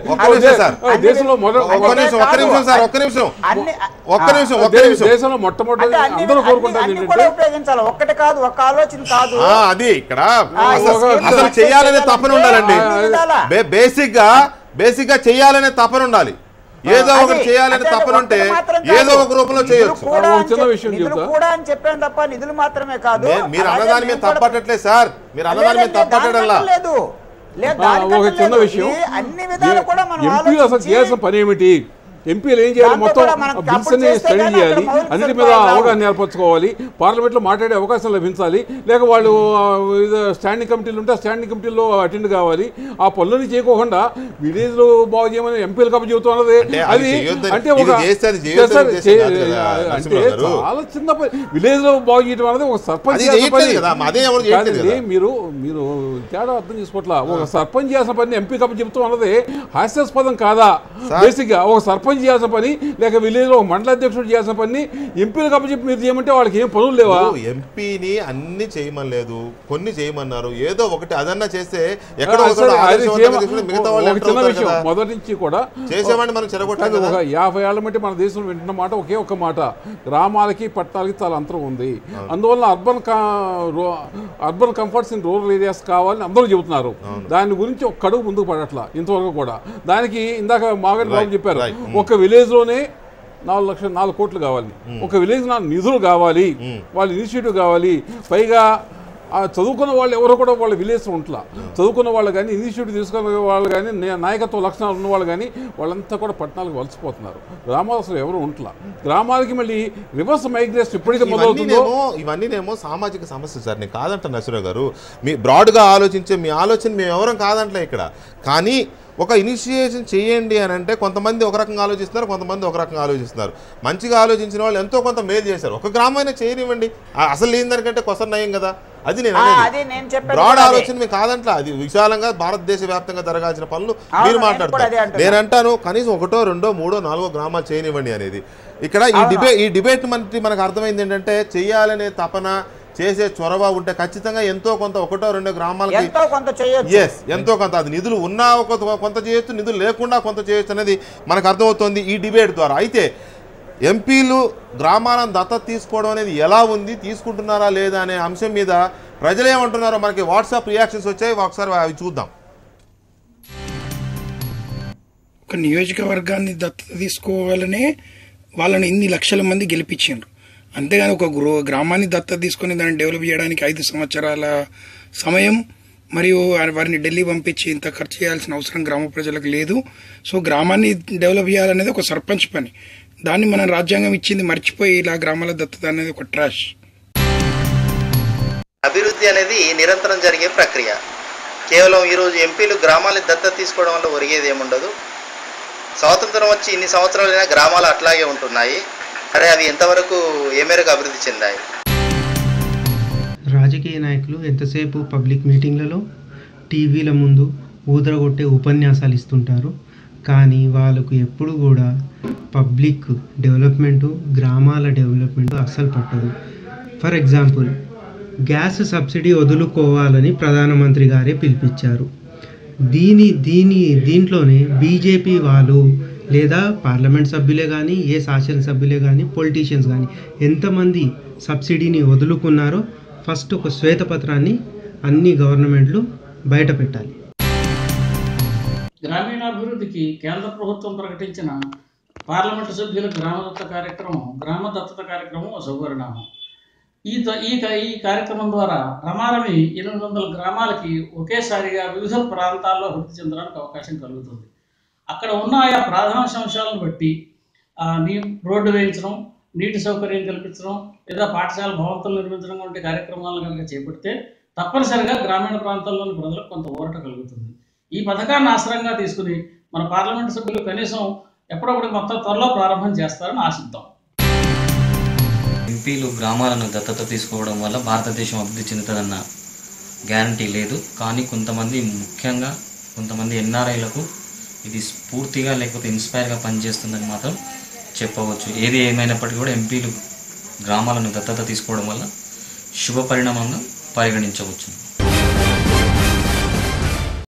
దేశంలో దేశంలో మొట్టమొదటి అందరూ కోరుకుంటారు ఒక్కటి కాదు, ఒక ఆలోచన కాదు. అది ఇక్కడ అసలు చేయాలనే తపన ఉండాలండి. బేసిక్ గా చేయాలనే తపన ఉండాలి. ఏదో ఒకటి చేయాలని తప్పనుంటే ఏదో ఒక రూపంలో చేయొచ్చు. చిన్న విషయం చెప్తా కూడా అని చెప్పాను తప్ప నిధులు మాత్రమే కాదు. మీరు అన్నదాని మీద తప్పట్టట్లేదు సార్, మీరు అన్నదాని మీద తప్పట్టడంలా. ఒక చిన్న విషయం, ఎంపీ అసలు చేయాల్సిన పని ఏమిటి? ఎంపీలు ఏం చేయాలి? మొత్తం బిల్స్ ని స్టడీ చేయాలి, అన్నిటి మీద అవగాహన ఏర్పరచుకోవాలి, పార్లమెంట్లో మాట్లాడే అవకాశం లభించాలి, లేక వాళ్ళు స్టాండింగ్ కమిటీలు ఉంటే స్టాండింగ్ కమిటీల్లో అటెండ్ కావాలి. ఆ పనులని చేయకోకుండా విలేజ్లో బాగు చేయమని ఎంపీలు కప్ప చెబుతూ ఉన్నది. అది అంటే ఒక అంటే చాలా చిన్న పని. విలేజ్ లో బాగు చేయడం అనేది ఒక సర్పంచ్ మీరు మీరు తేడా అర్థం చేసుకోవట్లా. ఒక సర్పంచ్ చేయాల్సిన పని ఎంపీ కప్ప చెబుతూ ఉన్నది హాస్యాస్పదం కాదా? బేసిక్ గా ఒక సర్పంచ్ చేయాల్సిన పని లేక విలేజ్ లో మండల అధ్యక్షుడు చేయాల్సిన పని ఎంపీలు కప్పచెప్పి మీరు చేయమంటే వాళ్ళకి ఏం పనులు లేవా? ఎంపీని అన్ని చేయమని లేదు, కొన్ని చేయమన్నారు. ఏదో ఒకటి అదన్నా చేస్తే మొదటి నుంచి కూడా చేసేవాడిని మనం చెరగొట్టాలి. ఒక 50 ఏళ్ల మట్టి మన దేశంలో వింటున్న మాట ఒకే ఒక్క మాట, గ్రామాలకి పట్టణాలకి చాలా అంతరం ఉంది. అందువల్ల urban comforts in rural areas కావాలని అందరూ చెబుతున్నారు. దాని గురించి ఒక్క అడుగు ముందుకు పడట్లా ఇంతవరకు కూడా. దానికి ఇందాక మాగంటి బాబు చెప్పారు, ఒక విలేజ్ లోనే 4 కోట్లు కావాలి, ఒక విలేజ్ నిధులు కావాలి, వాళ్ళ ఇనిషియేటివ్ కావాలి. పైగా చదువుకున్న వాళ్ళు ఎవరో కూడా వాళ్ళ విలేజ్ ఉంట్లా. చదువుకున్న వాళ్ళు కానీ ఇనిషియేటివ్ తీసుకున్న వాళ్ళు కానీ నాయకత్వ లక్షణాలు ఉన్న వాళ్ళు కానీ వాళ్ళంతా కూడా పట్టణాలకు వలసిపోతున్నారు. గ్రామాలు అసలు ఎవరు ఉంట్లా. గ్రామాలకి మళ్ళీ రివర్స్ మైగ్రేషన్ ఎప్పుడైతే మొదలవుతుందో ఇవన్నీనేమో సామాజిక సమస్య సార్. నేను కాదంట నరసింహరావు గారు, మీ బ్రాడ్గా ఆలోచించే మీ ఆలోచన మేము ఎవరం కాదంటలే ఇక్కడ. కానీ ఒక ఇనిషియేషన్ చేయండి అని అంటే కొంతమంది ఒక రకంగా ఆలోచిస్తున్నారు, కొంతమంది ఒక రకంగా ఆలోచిస్తున్నారు. మంచిగా ఆలోచించిన వాళ్ళు ఎంతో కొంత మేలు చేశారు. ఒక గ్రామైనా చేయనివ్వండి, అసలు లేని దానికంటే కొసరు నయం కదా. అది నేను బ్రాడ్ ఆలోచన మీకు కాదంట్లా. అది విశాలంగా భారతదేశ వ్యాప్తంగా జరగాల్సిన పనులు మీరు మాట్లాడుతున్నారు. నేనంటాను కనీసం 1, 2, 3, 4 గ్రామాలు చేయనివ్వండి అనేది. ఇక్కడ ఈ డిబేట్ మనకు అర్థమైంది ఏంటంటే, చెయ్యాలనే తపన చేసే చొరవ ఉంటే ఖచ్చితంగా ఎంతో కొంత 1, 2 గ్రామాలకి ఎంతో కొంత అది నిధులు ఉన్నా కొంత చేయొచ్చు, నిధులు లేకుండా కొంత చేయొచ్చు అనేది మనకు అర్థమవుతుంది ఈ డిబేట్ ద్వారా. అయితే ఎంపీలు గ్రామాలను దత్తత తీసుకోవడం అనేది ఎలా ఉంది, తీసుకుంటున్నారా లేదా అనే అంశం మీద ప్రజలు ఏమంటున్నారో మనకి వాట్సాప్ రియాక్షన్స్ వచ్చాయి, ఒకసారి అవి చూద్దాం. ఒక నియోజకవర్గాన్ని దత్తత తీసుకోవాలనే వాళ్ళని ఇన్ని లక్షల మంది గెలిపించారు. అంతేగాని ఒక గ్రామాన్ని దత్తత తీసుకొని దాన్ని డెవలప్ చేయడానికి 5 సంవత్సరాల సమయం మరియు వారిని ఢిల్లీ పంపించి ఇంత ఖర్చు చేయాల్సిన అవసరం గ్రామ ప్రజలకు లేదు. సో గ్రామాన్ని డెవలప్ చేయాలనేది ఒక సర్పంచ్ పని. దాన్ని మనం రాజ్యాంగం ఇచ్చింది మర్చిపోయి ఇలా గ్రామాల దత్తత అనేది ఒక ట్రాష్. అభివృద్ధి అనేది నిరంతరం జరిగే ప్రక్రియ. కేవలం ఈరోజు ఎంపీలు గ్రామాలని దత్తత తీసుకోవడం వల్ల ఒరిగేది ఏముండదు. స్వాతంత్రం వచ్చి ఇన్ని సంవత్సరాలైనా గ్రామాలు అట్లాగే ఉంటున్నాయి. అరే అవి ఎంతవరకు ఏ మేరకు అభివృద్ధి చెందాయి? రాజకీయ నాయకులు ఎంతసేపు పబ్లిక్ మీటింగ్లలో టీవీల ముందు ఊదరగొట్టే ఉపన్యాసాలు ఇస్తుంటారు. కానీ వాళ్ళకు ఎప్పుడు కూడా పబ్లిక్ డెవలప్మెంటు, గ్రామాల డెవలప్మెంటు అస్సలు పట్టదు. ఫర్ ఎగ్జాంపుల్, గ్యాస్ సబ్సిడీ వదులుకోవాలని ప్రధానమంత్రి గారే పిలిపించారు. దీంట్లోనే బీజేపీ వాళ్ళు లేదా పార్లమెంట్ సభ్యులే కానీ, ఏ శాసనసభ్యులే కానీ, పొలిటీషియన్స్ కానీ ఎంతమంది సబ్సిడీని వదులుకున్నారో ఫస్ట్ ఒక శ్వేతపత్రాన్ని అన్ని గవర్నమెంట్లు బయట పెట్టాలి. గ్రామీణాభివృద్ధికి కేంద్ర ప్రభుత్వం ప్రకటించిన పార్లమెంటు సభ్యుల గ్రామ దత్తత కార్యక్రమం శుభపరిణామం. ఈ కార్యక్రమం ద్వారా రమారమి 800 గ్రామాలకి ఒకేసారిగా వివిధ ప్రాంతాల్లో అభివృద్ధి చెందడానికి అవకాశం కలుగుతుంది. అక్కడ ఉన్న ఆయా ప్రధాన అంశాలను బట్టి రోడ్డు వేయించడం, నీటి సౌకర్యం కల్పించడం, లేదా పాఠశాల భవంతులు నిర్మించడం వంటి కార్యక్రమాలను కనుక చేపడితే తప్పనిసరిగా గ్రామీణ ప్రాంతాల్లోని ప్రజలకు కొంత ఊరట కలుగుతుంది. ఈ పథకాన్ని ఆశ్రయంగా తీసుకుని మన పార్లమెంటు సభ్యులు కనీసం ఎప్పుడప్పుడు మొత్తం త్వరలో ప్రారంభం చేస్తారని ఆశిద్దాం. ఎంపీలు గ్రామాలను దత్తత తీసుకోవడం వల్ల భారతదేశం అభివృద్ధి చెందుతుందన్న గ్యారంటీ లేదు. కానీ ముఖ్యంగా కొంతమంది ఎన్ఆర్ఐలకు ఇది స్ఫూర్తిగా లేకపోతే ఇన్స్పైర్గా పనిచేస్తుందని మాత్రం చెప్పవచ్చు. ఏది ఏమైనప్పటికీ కూడా ఎంపీలు గ్రామాలను దత్తత తీసుకోవడం వల్ల శుభ పరిణామంగా పరిగణించవచ్చు.